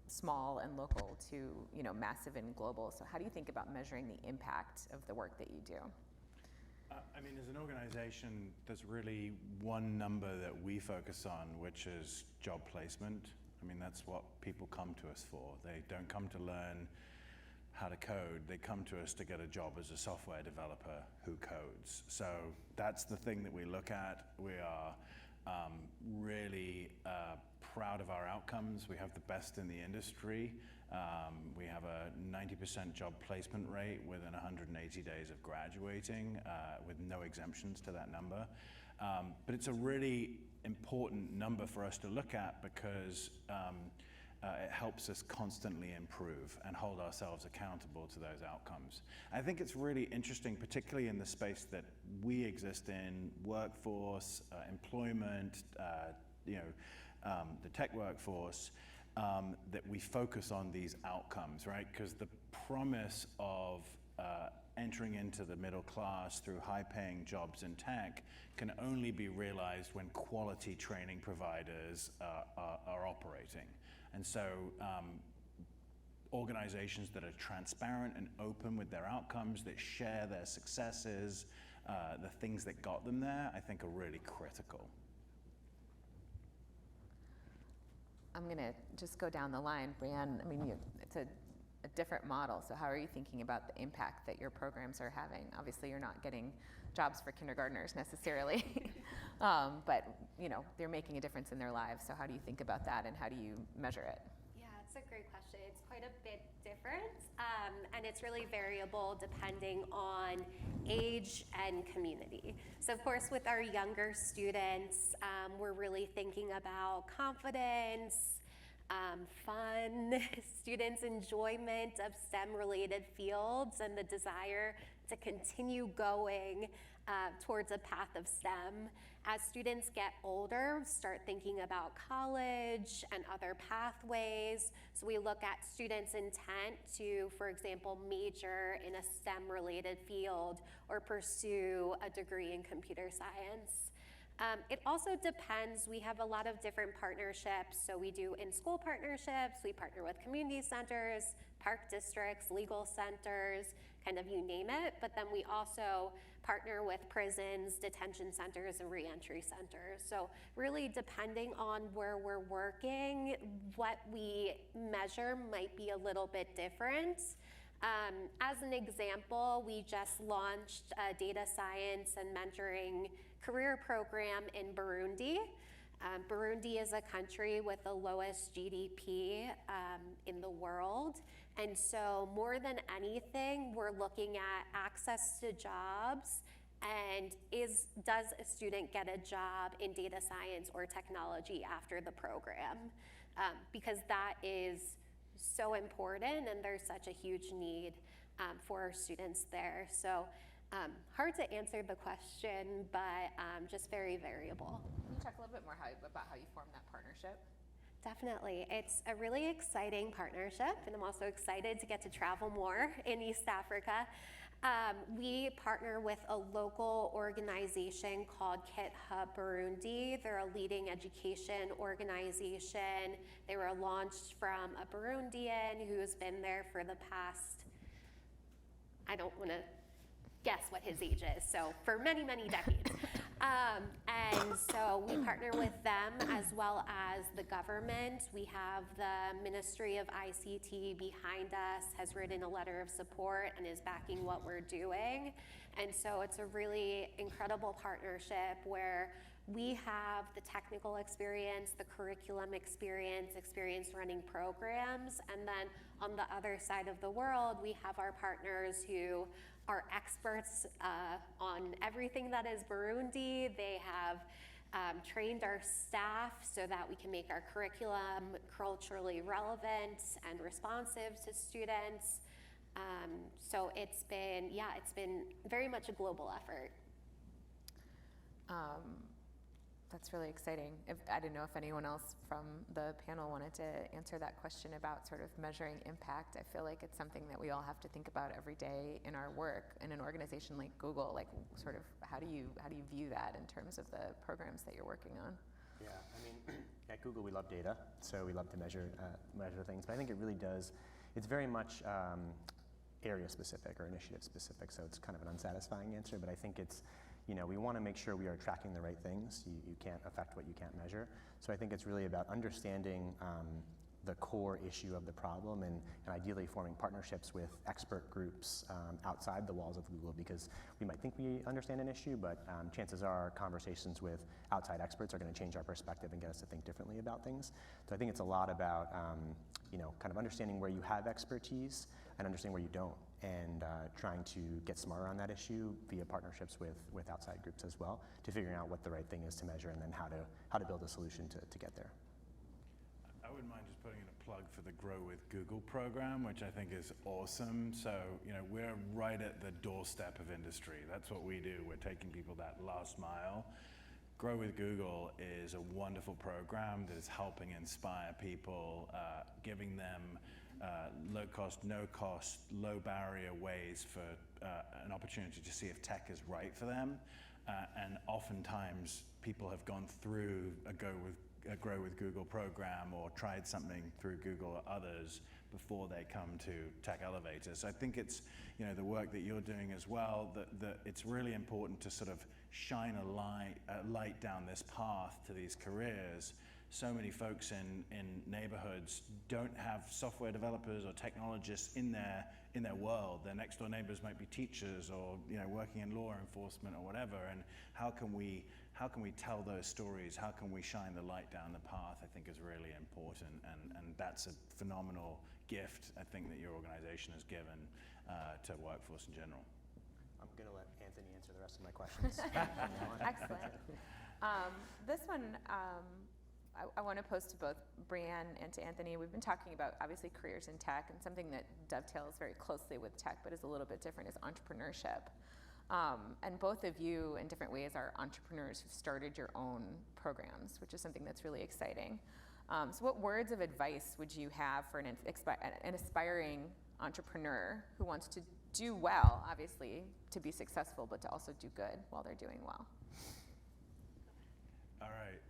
small and local to massive and global. So how do you think about measuring the impact of the work that you do? I mean, as an organization, there's really one number that we focus on, which is job placement. I mean, that's what people come to us for. They don't come to learn how to code. They come to us to get a job as a software developer who codes. So that's the thing that we look at. We are really proud of our outcomes. We have the best in the industry. We have a 90% job placement rate within 180 days of graduating, with no exemptions to that number. But it's a really important number for us to look at because it helps us constantly improve and hold ourselves accountable to those outcomes. I think it's really interesting, particularly in the space that we exist in, workforce, employment, the tech workforce, that we focus on these outcomes, right? Because the promise of entering into the middle class through high-paying jobs in tech can only be realized when quality training providers are operating. And so organizations that are transparent and open with their outcomes, that share their successes, the things that got them there, I think are really critical. I'm going to just go down the line. Brianne, I mean, it's a different model, so how are you thinking about the impact that your programs are having? Obviously, you're not getting jobs for kindergartners necessarily, but they're making a difference in their lives, so how do you think about that and how do you measure it? Yeah, it's a great question. It's quite a bit different, and it's really variable depending on age and community. So of course, with our younger students, we're really thinking about confidence, fun, students' enjoyment of STEM-related fields, and the desire to continue going towards a path of STEM. As students get older, start thinking about college and other pathways. So we look at students' intent to, for example, major in a STEM-related field or pursue a degree in computer science. It also depends. We have a lot of different partnerships. So we do in-school partnerships, we partner with community centers, park districts, legal centers, kind of you name it. But then we also partner with prisons, detention centers, and reentry centers. So really depending on where we're working, what we measure might be a little bit different. As an example, we just launched a data science and mentoring career program in Burundi. Burundi is a country with the lowest GDP in the world. And so more than anything, we're looking at access to jobs and does a student get a job in data science or technology after the program? Because that is so important and there's such a huge need for our students there. So hard to answer the question, but just very variable. Can you talk a little bit more about how you formed that partnership? Definitely. It's a really exciting partnership, and I'm also excited to get to travel more in East Africa. We partner with a local organization called Kit Hub Burundi. They're a leading education organization. They were launched from a Burundian who has been there for the past, I don't want to guess what his age is, so for many, many decades. And so we partner with them as well as the government. We have the Ministry of ICT behind us, has written a letter of support and is backing what we're doing. And so it's a really incredible partnership where we have the technical experience, the curriculum experience running programs, and then on the other side of the world, we have our partners who are experts on everything that is Burundi. They have trained our staff so that we can make our curriculum culturally relevant and responsive to students. So it's been very much a global effort. That's really exciting. I didn't know if anyone else from the panel wanted to answer that question about sort of measuring impact. I feel like it's something that we all have to think about every day in our work. In an organization like Google, like sort of how do you view that in terms of the programs that you're working on? Yeah, I mean, at Google we love data, so we love to measure things. But I think it really does. It's very much area specific or initiative specific, so it's kind of an unsatisfying answer. But I think it's, we want to make sure we are tracking the right things. You can't affect what you can't measure. So I think it's really about understanding the core issue of the problem and ideally forming partnerships with expert groups outside the walls of Google, because we might think we understand an issue, but chances are conversations with outside experts are going to change our perspective and get us to think differently about things. So I think it's a lot about kind of understanding where you have expertise and understanding where you don't, and trying to get smarter on that issue via partnerships with outside groups as well, to figuring out what the right thing is to measure and then how to build a solution to get there. I wouldn't mind just putting in a plug for the Grow with Google program, which I think is awesome. So, we're right at the doorstep of industry. That's what we do. We're taking people that last mile. Grow with Google is a wonderful program that is helping inspire people, giving them low cost, no cost, low barrier ways for an opportunity to see if tech is right for them. And oftentimes people have gone through a Grow with Google program or tried something through Google or others before they come to Tech Elevators. So I think it's, the work that you're doing as well, that it's really important to sort of shine a light down this path to these careers. So many folks in neighborhoods don't have software developers or technologists in their world. Their next door neighbors might be teachers or working in law enforcement or whatever. And how can we tell those stories? How can we shine the light down the path? I think is really important, and that's a phenomenal gift I think that your organization has given to workforce in general. I'm going to let Anthony answer the rest of my questions. Excellent. This one. I want to pose to both Brianne and to Anthony. We've been talking about obviously careers in tech, and something that dovetails very closely with tech but is a little bit different is entrepreneurship. And both of you in different ways are entrepreneurs who've started your own programs, which is something that's really exciting. So what words of advice would you have for an aspiring entrepreneur who wants to do well, obviously, to be successful, but to also do good while they're doing well? All right.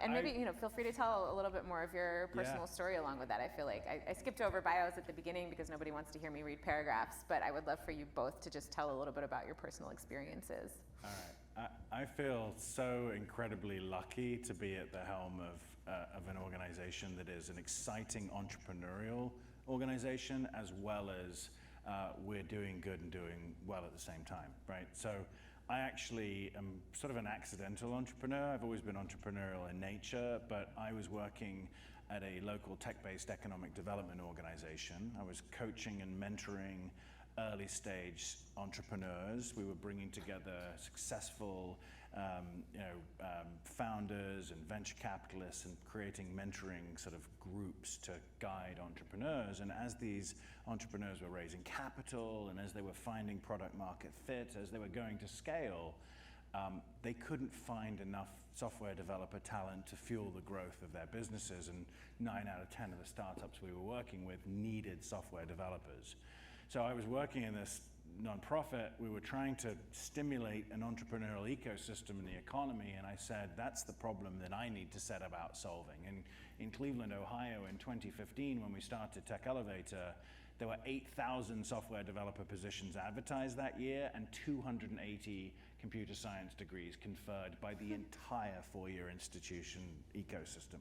And maybe, feel free to tell a little bit more of your personal story along with that. I feel like I skipped over bios at the beginning because nobody wants to hear me read paragraphs, but I would love for you both to just tell a little bit about your personal experiences. All right. I feel so incredibly lucky to be at the helm of an organization that is an exciting entrepreneurial organization, as well as we're doing good and doing well at the same time, right? So I actually am sort of an accidental entrepreneur. I've always been entrepreneurial in nature, but I was working at a local tech-based economic development organization. I was coaching and mentoring early stage entrepreneurs. We were bringing together successful founders and venture capitalists and creating mentoring sort of groups to guide entrepreneurs. And as these entrepreneurs were raising capital and as they were finding product market fit, as they were going to scale, they couldn't find enough software developer talent to fuel the growth of their businesses. And 9 out of 10 of the startups we were working with needed software developers. So I was working in this nonprofit. We were trying to stimulate an entrepreneurial ecosystem in the economy, and I said, that's the problem that I need to set about solving. And in Cleveland, Ohio, in 2015, when we started Tech Elevator, there were 8,000 software developer positions advertised that year and 280 computer science degrees conferred by the entire four-year institution ecosystem.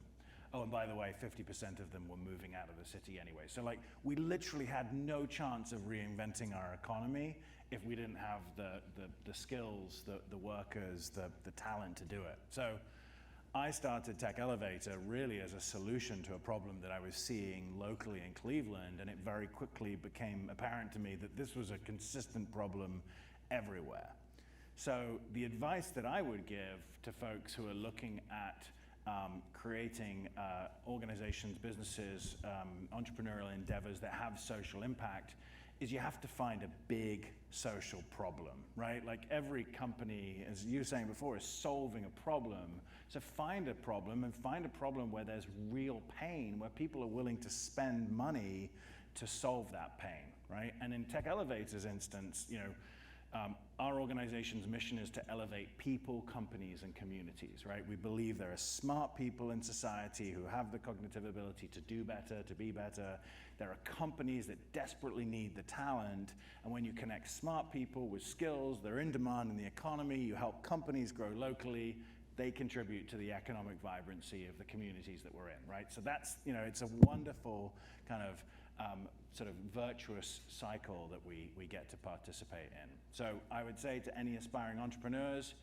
Oh, and by the way, 50% of them were moving out of the city anyway. So like, we literally had no chance of reinventing our economy if we didn't have the skills, the workers, the talent to do it. So I started Tech Elevator really as a solution to a problem that I was seeing locally in Cleveland, and it very quickly became apparent to me that this was a consistent problem everywhere. So the advice that I would give to folks who are looking at creating organizations, businesses, entrepreneurial endeavors that have social impact is you have to find a big social problem, right? Like every company, as you were saying before, is solving a problem. So find a problem, and find a problem where there's real pain, where people are willing to spend money to solve that pain, right? And in Tech Elevator's instance, our organization's mission is to elevate people, companies, and communities, right? We believe there are smart people in society who have the cognitive ability to do better, to be better. There are companies that desperately need the talent, and when you connect smart people with skills, they're in demand in the economy, you help companies grow locally, they contribute to the economic vibrancy of the communities that we're in, right? So that's, it's a wonderful kind of sort of virtuous cycle that we get to participate in. So I would say to any aspiring entrepreneurs,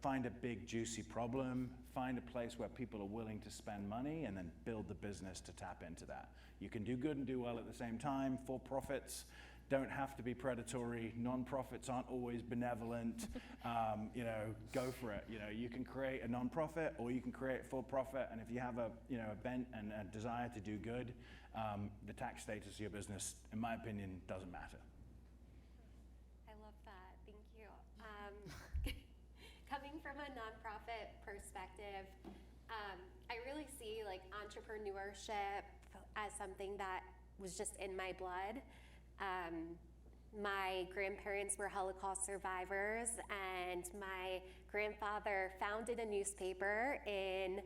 find a big juicy problem, find a place where people are willing to spend money, and then build the business to tap into that. You can do good and do well at the same time. For-profits don't have to be predatory. Non-profits aren't always benevolent. Go for it. You can create a non-profit or you can create for-profit, and if you have a bent and a desire to do good, the tax status of your business, in my opinion, doesn't matter. I love that. Thank you. Coming from a nonprofit perspective, I really see like entrepreneurship as something that was just in my blood. My grandparents were Holocaust survivors, and my grandfather founded a newspaper in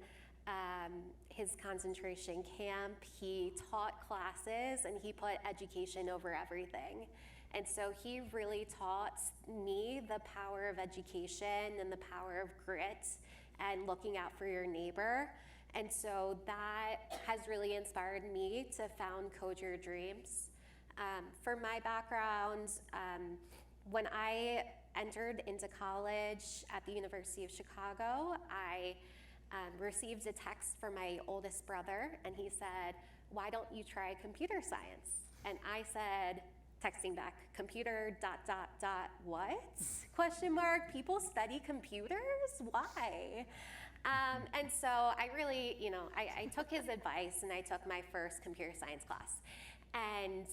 his concentration camp. He taught classes, and he put education over everything. And so he really taught me the power of education and the power of grit and looking out for your neighbor. And so that has really inspired me to found Code Your Dreams. For my background, when I entered into college at the University of Chicago, I received a text from my oldest brother, and he said, "Why don't you try computer science?" And I said, texting back, "Computer ... what? Question mark, people study computers? Why?" And so I really, I took his advice, and I took my first computer science class. And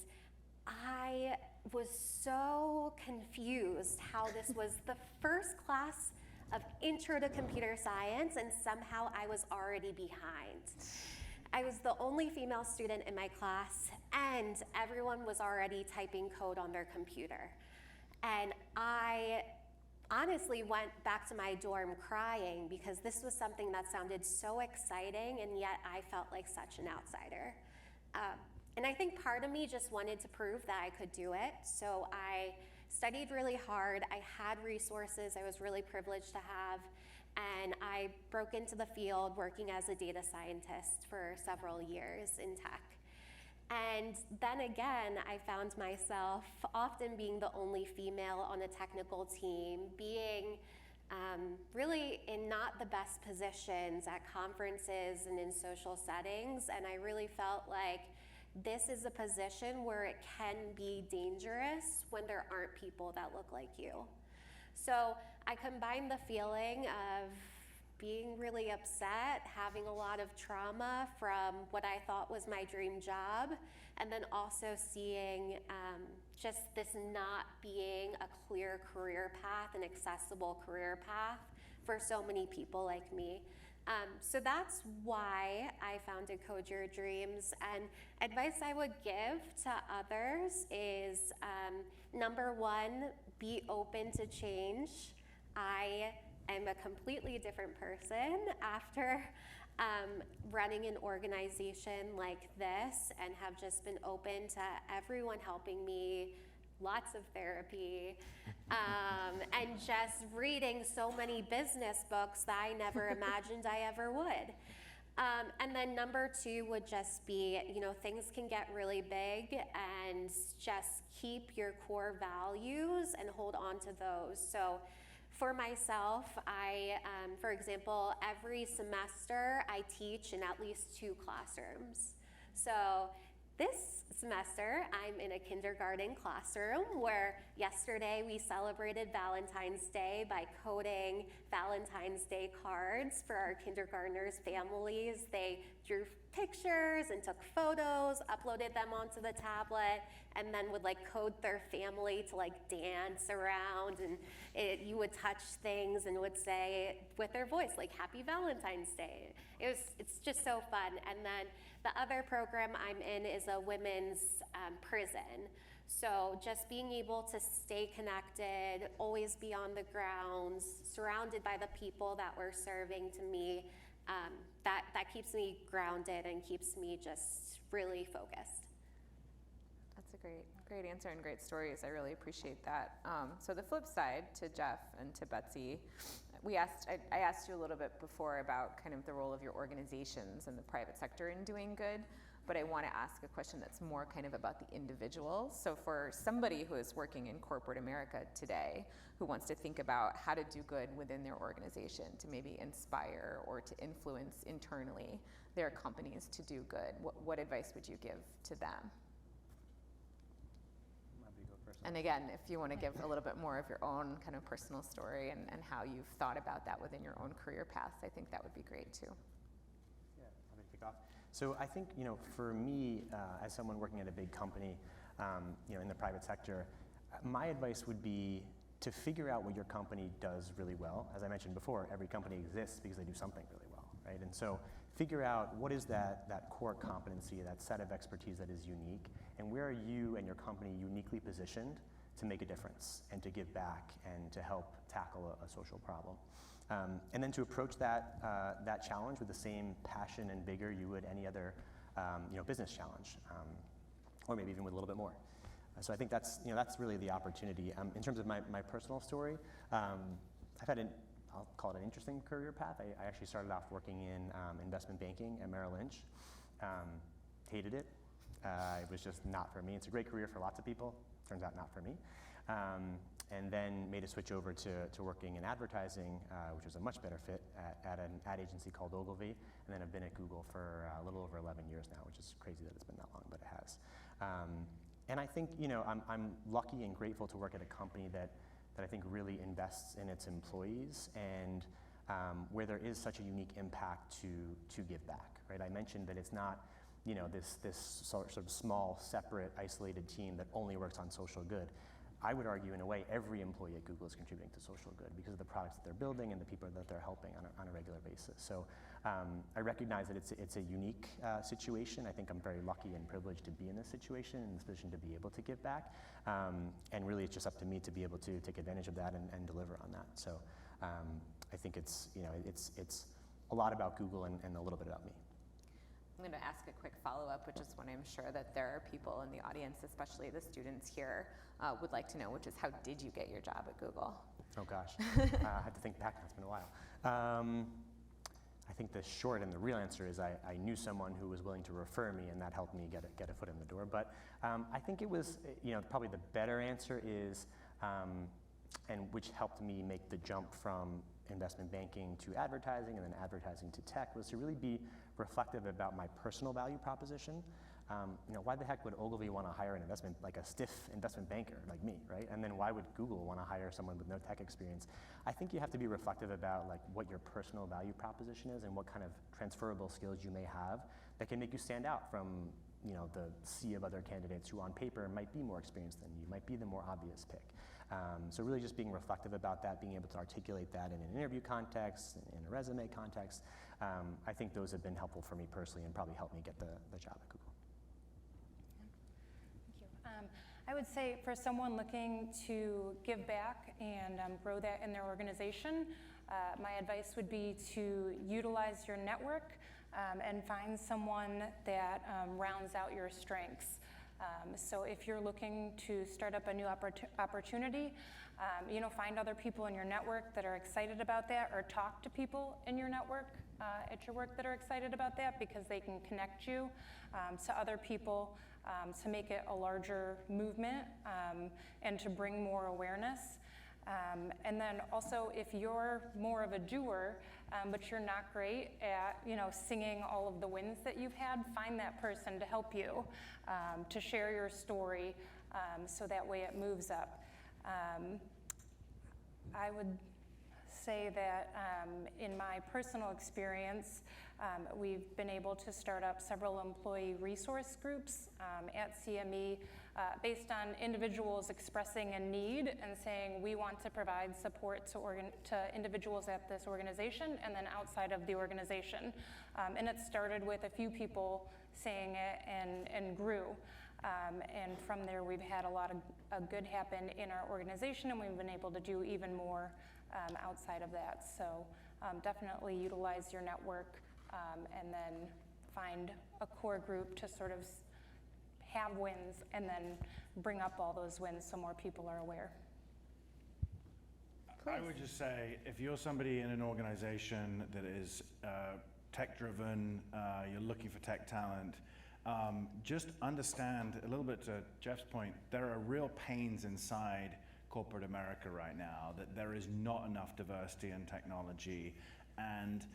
I was so confused how this was the first class of intro to computer science, and somehow I was already behind. I was the only female student in my class, and everyone was already typing code on their computer. And I honestly went back to my dorm crying because this was something that sounded so exciting, and yet I felt like such an outsider. And I think part of me just wanted to prove that I could do it. So I studied really hard. I had resources I was really privileged to have. And I broke into the field working as a data scientist for several years in tech. And then again, I found myself often being the only female on a technical team, being really in not the best positions at conferences and in social settings. And I really felt like this is a position where it can be dangerous when there aren't people that look like you. So I combined the feeling of being really upset, having a lot of trauma from what I thought was my dream job, and then also seeing just this not being a clear career path, an accessible career path for so many people like me. So that's why I founded Code Your Dreams. And advice I would give to others is, number one, be open to change. I am a completely different person after running an organization like this, and have just been open to everyone helping me, lots of therapy, and just reading so many business books that I never imagined I ever would. And then number two would just be, things can get really big, and just keep your core values and hold on to those. So for myself, for example, every semester I teach in at least 2 classrooms. So this semester, I'm in a kindergarten classroom where yesterday we celebrated Valentine's Day by coding Valentine's Day cards for our kindergartners' families. They drew pictures and took photos, uploaded them onto the tablet, and then would code their family to dance around, and you would touch things and would say with their voice Happy Valentine's Day. It's just so fun. And then the other program I'm in is a women's prison. So just being able to stay connected, always be on the grounds, surrounded by the people that we're serving, to me, that keeps me grounded and keeps me just really focused. That's a great answer and great stories. I really appreciate that. So the flip side to Jeff and to Betsi, I asked you a little bit before about kind of the role of your organizations and the private sector in doing good, but I want to ask a question that's more kind of about the individual. So for somebody who is working in corporate America today, who wants to think about how to do good within their organization, to maybe inspire or to influence internally their companies to do good, what advice would you give to them? And again, if you want to give a little bit more of your own kind of personal story and how you've thought about that within your own career paths, I think that would be great too. Yeah, let me kick off. So I think, for me, as someone working at a big company, in the private sector, my advice would be to figure out what your company does really well. As I mentioned before, every company exists because they do something really well, right? And so figure out what is that core competency, that set of expertise that is unique, and where are you and your company uniquely positioned to make a difference and to give back and to help tackle a social problem. And then to approach that challenge with the same passion and vigor you would any other business challenge, or maybe even with a little bit more. So I think that's really the opportunity. In terms of my personal story, I've had I'll call it an interesting career path. I actually started off working in investment banking at Merrill Lynch. Hated it. It was just not for me. It's a great career for lots of people. Turns out not for me. And then made a switch over to working in advertising, which was a much better fit at an ad agency called Ogilvy. And then I've been at Google for a little over 11 years now, which is crazy that it's been that long, but it has. And I think, I'm lucky and grateful to work at a company that I think really invests in its employees, and where there is such a unique impact to give back, right? I mentioned that it's not, this sort of small, separate, isolated team that only works on social good. I would argue, in a way, every employee at Google is contributing to social good because of the products that they're building and the people that they're helping on a regular basis. So I recognize that it's a unique situation. I think I'm very lucky and privileged to be in this situation, in this position to be able to give back. And really, it's just up to me to be able to take advantage of that and deliver on that. So I think it's a lot about Google and a little bit about me. I'm going to ask a quick follow-up, which is one I'm sure that there are people in the audience, especially the students here, would like to know, which is how did you get your job at Google? Oh gosh, I have to think back. It's been a while. I think the short and the real answer is I knew someone who was willing to refer me, and that helped me get a foot in the door. But I think it was, probably the better answer is, and which helped me make the jump from investment banking to advertising and then advertising to tech, was to really be reflective about my personal value proposition. Why the heck would Ogilvy want to hire a stiff investment banker like me, right? And then why would Google want to hire someone with no tech experience? I think you have to be reflective about what your personal value proposition is and what kind of transferable skills you may have that can make you stand out from the sea of other candidates who on paper might be more experienced than you, might be the more obvious pick. So really just being reflective about that, being able to articulate that in an interview context, in a resume context, I think those have been helpful for me personally and probably helped me get the job at Google. I would say for someone looking to give back and grow that in their organization, my advice would be to utilize your network and find someone that rounds out your strengths. So if you're looking to start up a new opportunity, find other people in your network that are excited about that, or talk to people in your network at your work that are excited about that, because they can connect you to other people to make it a larger movement and to bring more awareness. And then also, if you're more of a doer, but you're not great at, singing all of the wins that you've had, find that person to help you, to share your story, so that way it moves up. I would say that in my personal experience, we've been able to start up several employee resource groups at CME based on individuals expressing a need and saying, we want to provide support to individuals at this organization and then outside of the organization. And it started with a few people saying it and grew. And from there, we've had a lot of good happen in our organization, and we've been able to do even more outside of that. So definitely utilize your network and then find a core group to sort of have wins and then bring up all those wins so more people are aware. I would just say, if you're somebody in an organization that is tech-driven, you're looking for tech talent, just understand a little bit to Jeff's point, there are real pains inside corporate America right now, that there is not enough diversity in technology, and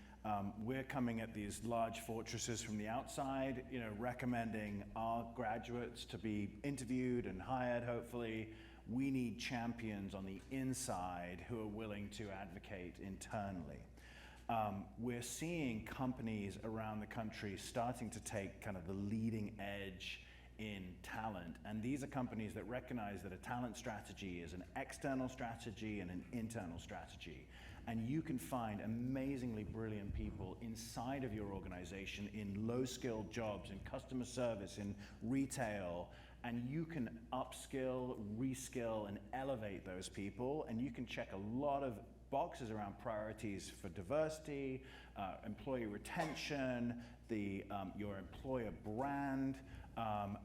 we're coming at these large fortresses from the outside, recommending our graduates to be interviewed and hired, hopefully. We need champions on the inside who are willing to advocate internally. We're seeing companies around the country starting to take kind of the leading edge in talent, and these are companies that recognize that a talent strategy is an external strategy and an internal strategy, and you can find amazingly brilliant people inside of your organization in low-skilled jobs, in customer service, in retail, and you can upskill, reskill, and elevate those people, and you can check a lot of boxes around priorities for diversity, employee retention, your employer brand,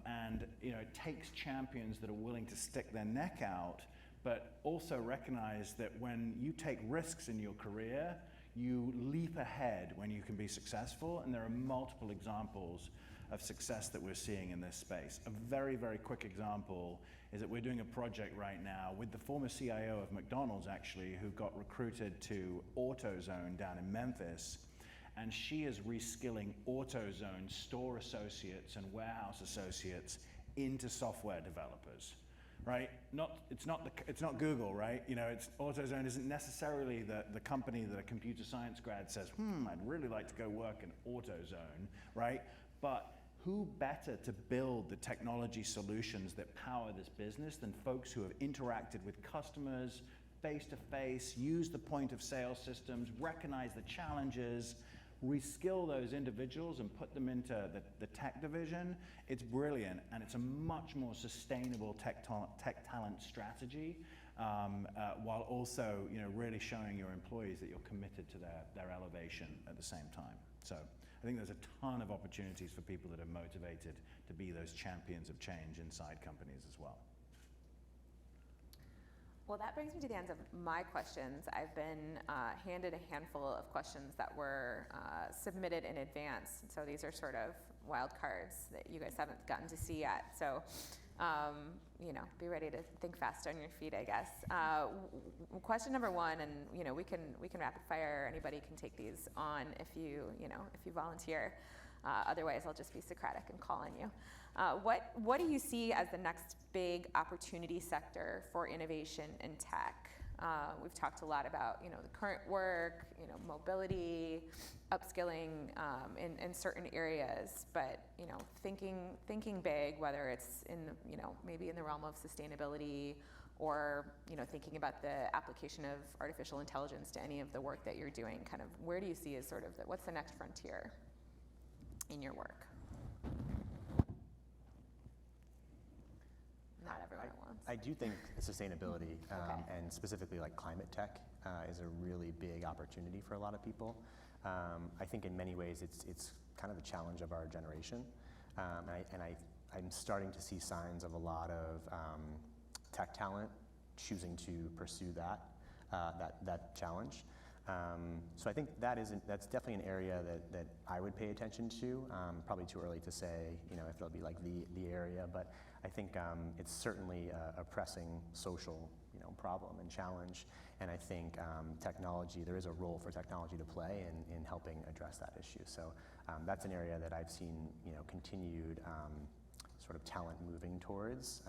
and it takes champions that are willing to stick their neck out, but also recognize that when you take risks in your career, you leap ahead when you can be successful, and there are multiple examples of success that we're seeing in this space. A very, very quick example is that we're doing a project right now with the former CIO of McDonald's, actually, who got recruited to AutoZone down in Memphis, and she is reskilling AutoZone store associates and warehouse associates into software developers, right? It's not Google, right? AutoZone isn't necessarily the company that a computer science grad says, I'd really like to go work in AutoZone, right? But who better to build the technology solutions that power this business than folks who have interacted with customers face-to-face, use the point-of-sale systems, recognize the challenges, reskill those individuals and put them into the tech division. It's brilliant, and it's a much more sustainable tech talent strategy, while also really showing your employees that you're committed to their elevation at the same time. So I think there's a ton of opportunities for people that are motivated to be those champions of change inside companies as well. Well, that brings me to the end of my questions. I've been handed a handful of questions that were submitted in advance. So these are sort of wild cards that you guys haven't gotten to see yet. So, you know, be ready to think fast on your feet, I guess. Question number one, and you know, we can rapid fire. Anybody can take these on if you volunteer. Otherwise, I'll just be Socratic and call on you. What do you see as the next big opportunity sector for innovation in tech? We've talked a lot about, you know, the current work, you know, mobility, upskilling in certain areas, but, you know, thinking big, whether it's in, you know, maybe in the realm of sustainability or, you know, thinking about the application of artificial intelligence to any of the work that you're doing, kind of where do you see as sort of what's the next frontier in your work? Not everyone at once. I do think sustainability and specifically like climate tech is a really big opportunity for a lot of people. I think in many ways it's kind of the challenge of our generation, I'm starting to see signs of a lot of tech talent choosing to pursue that challenge. So I think that's definitely an area that I would pay attention to. Probably too early to say, you know, if it'll be like the area, but I think it's certainly a pressing social, you know, problem and challenge. And I think technology, there is a role for technology to play in helping address that issue. So that's an area that I've seen, you know, continued sort of talent moving towards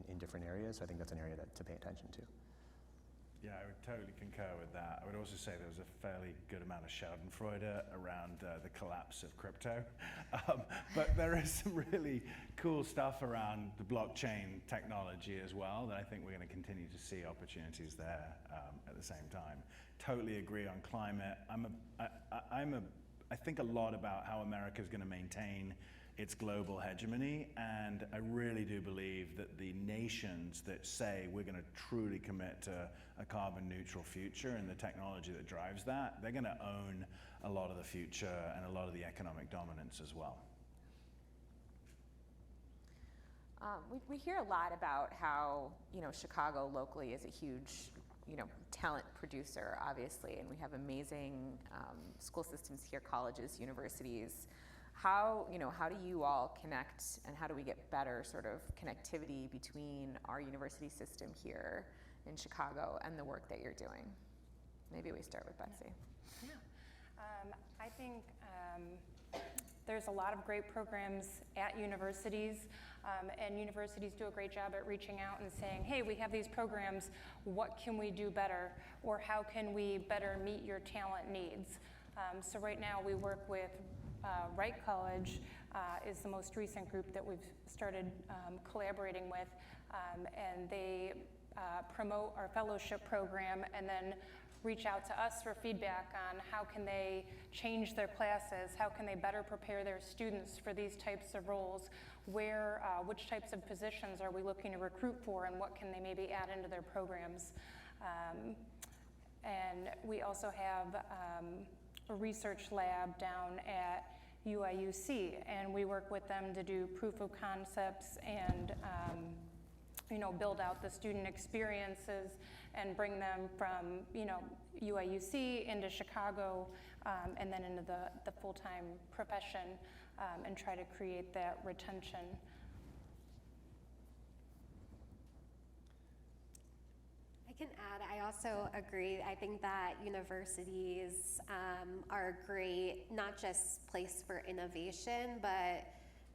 in different areas. So I think that's an area to pay attention to. Yeah, I would totally concur with that. I would also say there was a fairly good amount of schadenfreude around the collapse of crypto. But there is some really cool stuff around the blockchain technology as well that I think we're going to continue to see opportunities there at the same time. Totally agree on climate. I think a lot about how America is going to maintain its global hegemony, and I really do believe that the nations that say we're going to truly commit to a carbon neutral future and the technology that drives that, they're going to own a lot of the future and a lot of the economic dominance as well. We hear a lot about how, you know, Chicago locally is a huge, you know, talent producer, obviously, and we have amazing school systems here, colleges, universities. How do you all connect, and how do we get better sort of connectivity between our university system here in Chicago and the work that you're doing? Maybe we start with Betsi. Yeah, I think there's a lot of great programs at universities, and universities do a great job at reaching out and saying, hey, we have these programs, what can we do better, or how can we better meet your talent needs? So right now we work with Wright College is the most recent group that we've started collaborating with, and they promote our fellowship program and then reach out to us for feedback on how can they change their classes, how can they better prepare their students for these types of roles, which types of positions are we looking to recruit for, and what can they maybe add into their programs. And we also have a research lab down at UIUC, and we work with them to do proof of concepts and you know, build out the student experiences and bring them from, you know, UIUC into Chicago and then into the full-time profession and try to create that retention. I can add, I also agree. I think that universities are a great, not just place for innovation, but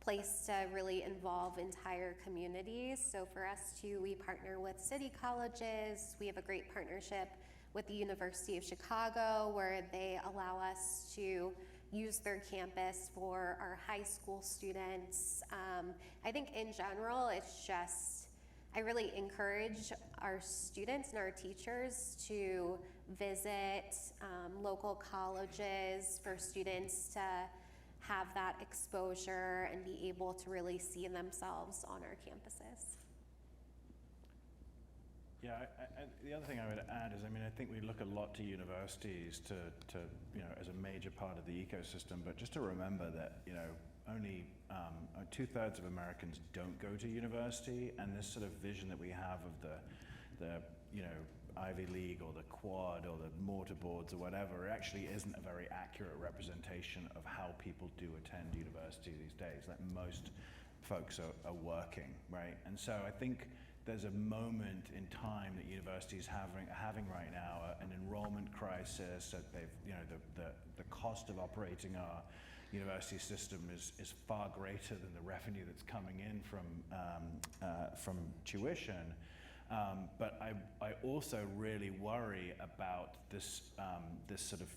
place to really involve entire communities. So for us too, we partner with city colleges. We have a great partnership with the University of Chicago where they allow us to use their campus for our high school students. I think in general, it's just, I really encourage our students and our teachers to visit local colleges for students to have that exposure and be able to really see themselves on our campuses. Yeah, the other thing I would add is, I mean, I think we look a lot to universities to you know, as a major part of the ecosystem, but just to remember that, you know, only 2/3 of Americans don't go to university, and this sort of vision that we have of the Ivy League or the Quad or the mortarboards or whatever, it actually isn't a very accurate representation of how people do attend university these days. Like most folks are working, right? And so I think there's a moment in time that universities are having right now, an enrollment crisis. That the cost of operating our university system is far greater than the revenue that's coming in from tuition. But I also really worry about this sort of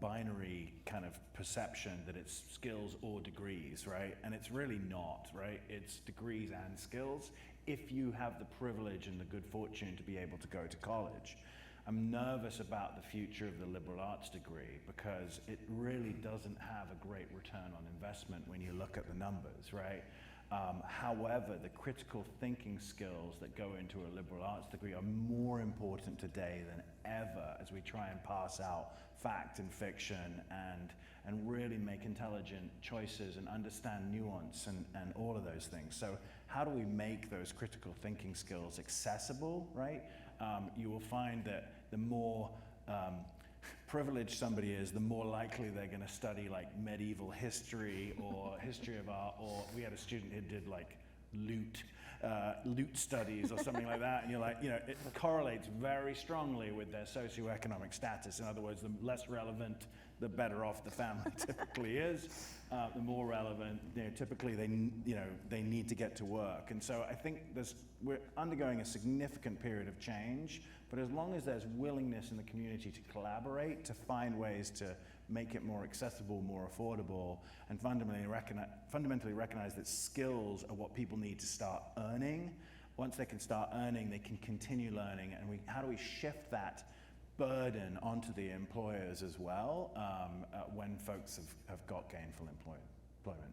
binary kind of perception that it's skills or degrees, right? And it's really not, right? It's degrees and skills if you have the privilege and the good fortune to be able to go to college. I'm nervous about the future of the liberal arts degree because it really doesn't have a great return on investment when you look at the numbers, right? However, the critical thinking skills that go into a liberal arts degree are more important today than ever as we try and pass out fact and fiction and really make intelligent choices and understand nuance and all of those things. So how do we make those critical thinking skills accessible, right? You will find that the more privileged somebody is, the more likely they're going to study like medieval history or history of art, or we had a student who did like loot studies or something like that, and you're like, it correlates very strongly with their socioeconomic status. In other words, the less relevant, the better off the family typically is. The more relevant, typically they need to get to work. And so I think we're undergoing a significant period of change, but as long as there's willingness in the community to collaborate, to find ways to make it more accessible, more affordable, and fundamentally recognize that skills are what people need to start earning. Once they can start earning, they can continue learning, and how do we shift that burden onto the employers as well when folks have got gainful employment.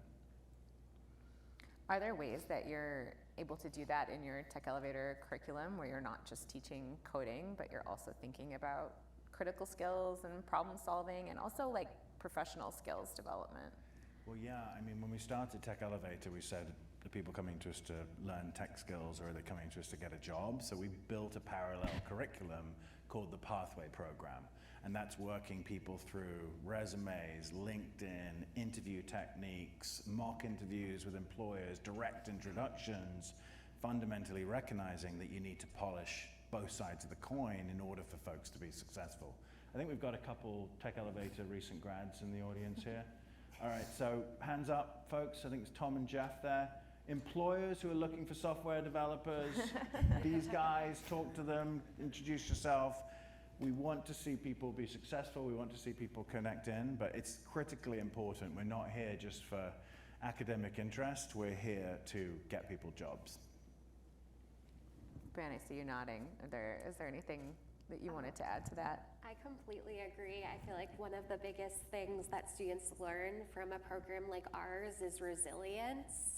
Are there ways that you're able to do that in your Tech Elevator curriculum where you're not just teaching coding, but you're also thinking about critical skills and problem solving and also like professional skills development? Well, yeah, I mean, when we started Tech Elevator, we said, are people coming to us to learn tech skills or are they coming to us to get a job? So we built a parallel curriculum called the Pathway Program. And that's working people through resumes, LinkedIn, interview techniques, mock interviews with employers, direct introductions, fundamentally recognizing that you need to polish both sides of the coin in order for folks to be successful. I think we've got a couple Tech Elevator recent grads in the audience here. All right, so hands up, folks. I think it's Tom and Jeff there. Employers who are looking for software developers, these guys, talk to them, introduce yourself. We want to see people be successful. We want to see people connect in, but it's critically important. We're not here just for academic interest. We're here to get people jobs. Brianne, I see you nodding. Is there anything that you wanted to add to that? I completely agree. I feel like one of the biggest things that students learn from a program like ours is resilience.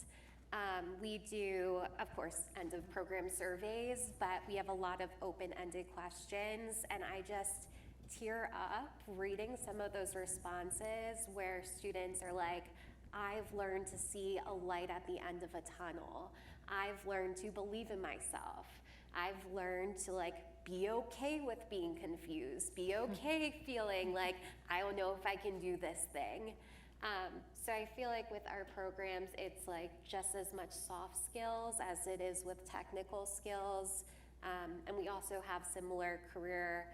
We do, of course, end of program surveys, but we have a lot of open-ended questions, and I just tear up reading some of those responses where students are like, I've learned to see a light at the end of a tunnel. I've learned to believe in myself. I've learned to be okay with being confused, be okay feeling like, I don't know if I can do this thing. So I feel like with our programs, it's just as much soft skills as it is with technical skills. And we also have similar career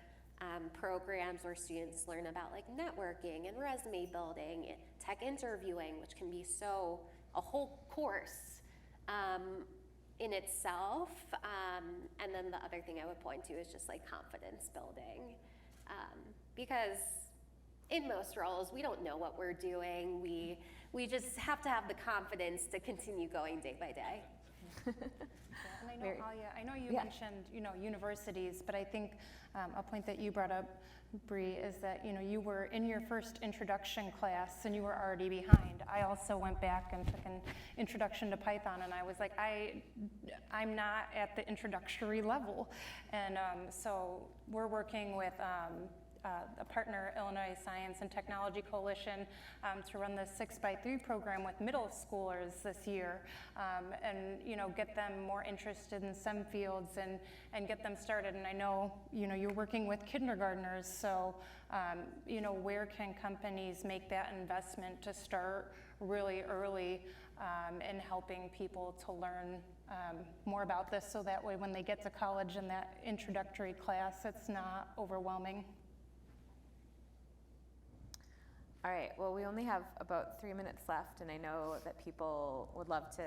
programs where students learn about networking and resume building, tech interviewing, which can be a whole course in itself. And then the other thing I would point to is just confidence building. Because in most roles, we don't know what we're doing. We just have to have the confidence to continue going day by day. And I know, Alya, I know you mentioned, universities, but I think a point that you brought up, Bree, is that, you were in your first introduction class and you were already behind. I also went back and took an introduction to Python, and I was like, I'm not at the introductory level. And so we're working with a partner, Illinois Science and Technology Coalition, to run the 6x3 program with middle schoolers this year, and get them more interested in STEM fields and get them started. And I know you're working with kindergartners, so where can companies make that investment to start really early in helping people to learn more about this, so that way when they get to college in that introductory class, it's not overwhelming. All right, well, we only have about 3 minutes left, and I know that people would love to,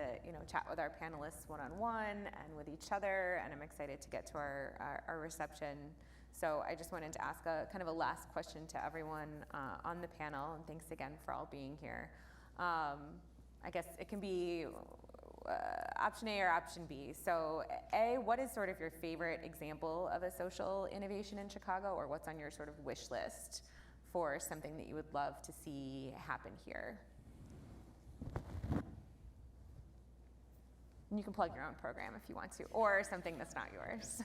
chat with our panelists one-on-one and with each other, and I'm excited to get to our reception. So I just wanted to ask a kind of a last question to everyone on the panel, and thanks again for all being here. I guess it can be option A or option B. So A, what is sort of your favorite example of a social innovation in Chicago, or what's on your sort of wish list for something that you would love to see happen here? And you can plug your own program if you want to, or something that's not yours.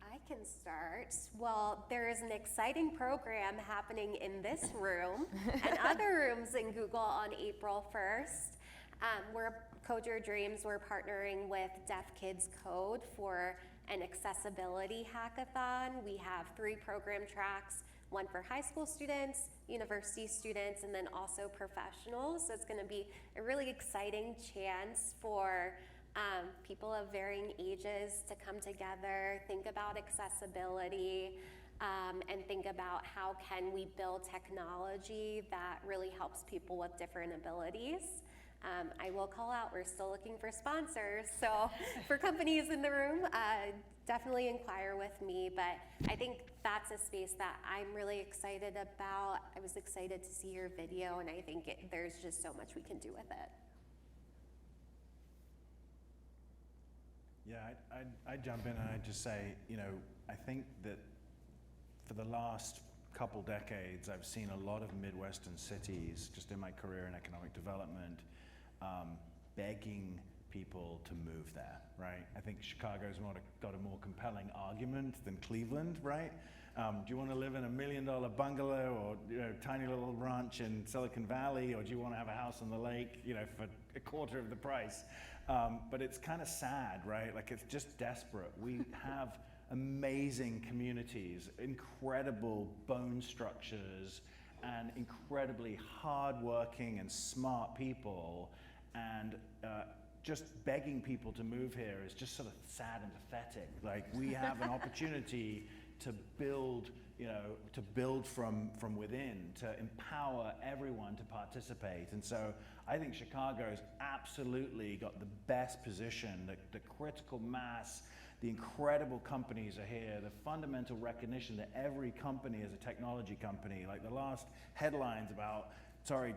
I can start. Well, there is an exciting program happening in this room and other rooms in Google on April 1st. We're Code Your Dreams. We're partnering with Deaf Kids Code for an accessibility hackathon. We have 3 program tracks, one for high school students, university students, and then also professionals. So it's going to be a really exciting chance for people of varying ages to come together, think about accessibility, and think about how can we build technology that really helps people with different abilities. I will call out, we're still looking for sponsors, so for companies in the room, definitely inquire with me, but I think that's a space that I'm really excited about. I was excited to see your video, and I think there's just so much we can do with it. Yeah, I'd jump in and I'd just say, I think that for the last couple decades, I've seen a lot of Midwestern cities, just in my career in economic development, begging people to move there, right? I think Chicago's got a more compelling argument than Cleveland, right? Do you want to live in $1 million bungalow or tiny little ranch in Silicon Valley, or do you want to have a house on the lake, for a quarter of the price? But it's kind of sad, right? Like, it's just desperate. We have amazing communities, incredible bone structures, and incredibly hardworking and smart people, and just begging people to move here is just sort of sad and pathetic. Like, we have an opportunity to build, to build from within, to empower everyone to participate. And so I think Chicago's absolutely got the best position, the critical mass, the incredible companies are here, the fundamental recognition that every company is a technology company. Like, the last headlines about,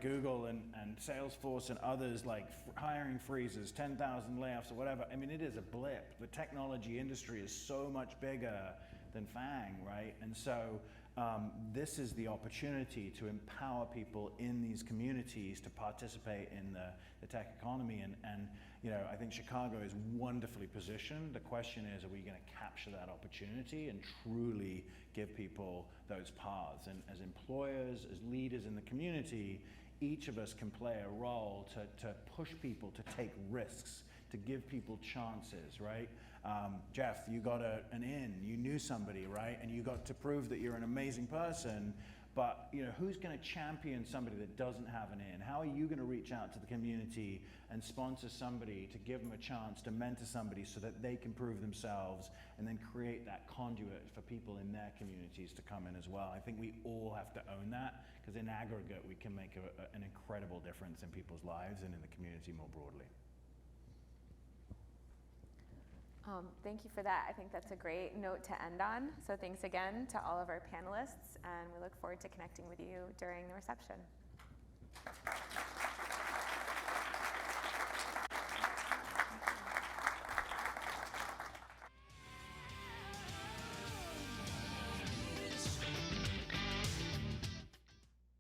Google and Salesforce and others, like hiring freezes, 10,000 layoffs or whatever. I mean, it is a blip. The technology industry is so much bigger than FANG, right? And so this is the opportunity to empower people in these communities to participate in the tech economy. And I think Chicago is wonderfully positioned. The question is, are we going to capture that opportunity and truly give people those paths? And as employers, as leaders in the community, each of us can play a role to push people to take risks, to give people chances, right? Jeff, you got an in, you knew somebody, right? And you got to prove that you're an amazing person, but who's going to champion somebody that doesn't have an in? How are you going to reach out to the community and sponsor somebody to give them a chance to mentor somebody so that they can prove themselves and then create that conduit for people in their communities to come in as well? I think we all have to own that, because in aggregate we can make an incredible difference in people's lives and in the community more broadly. Thank you for that. I think that's a great note to end on. So thanks again to all of our panelists, and we look forward to connecting with you during the reception.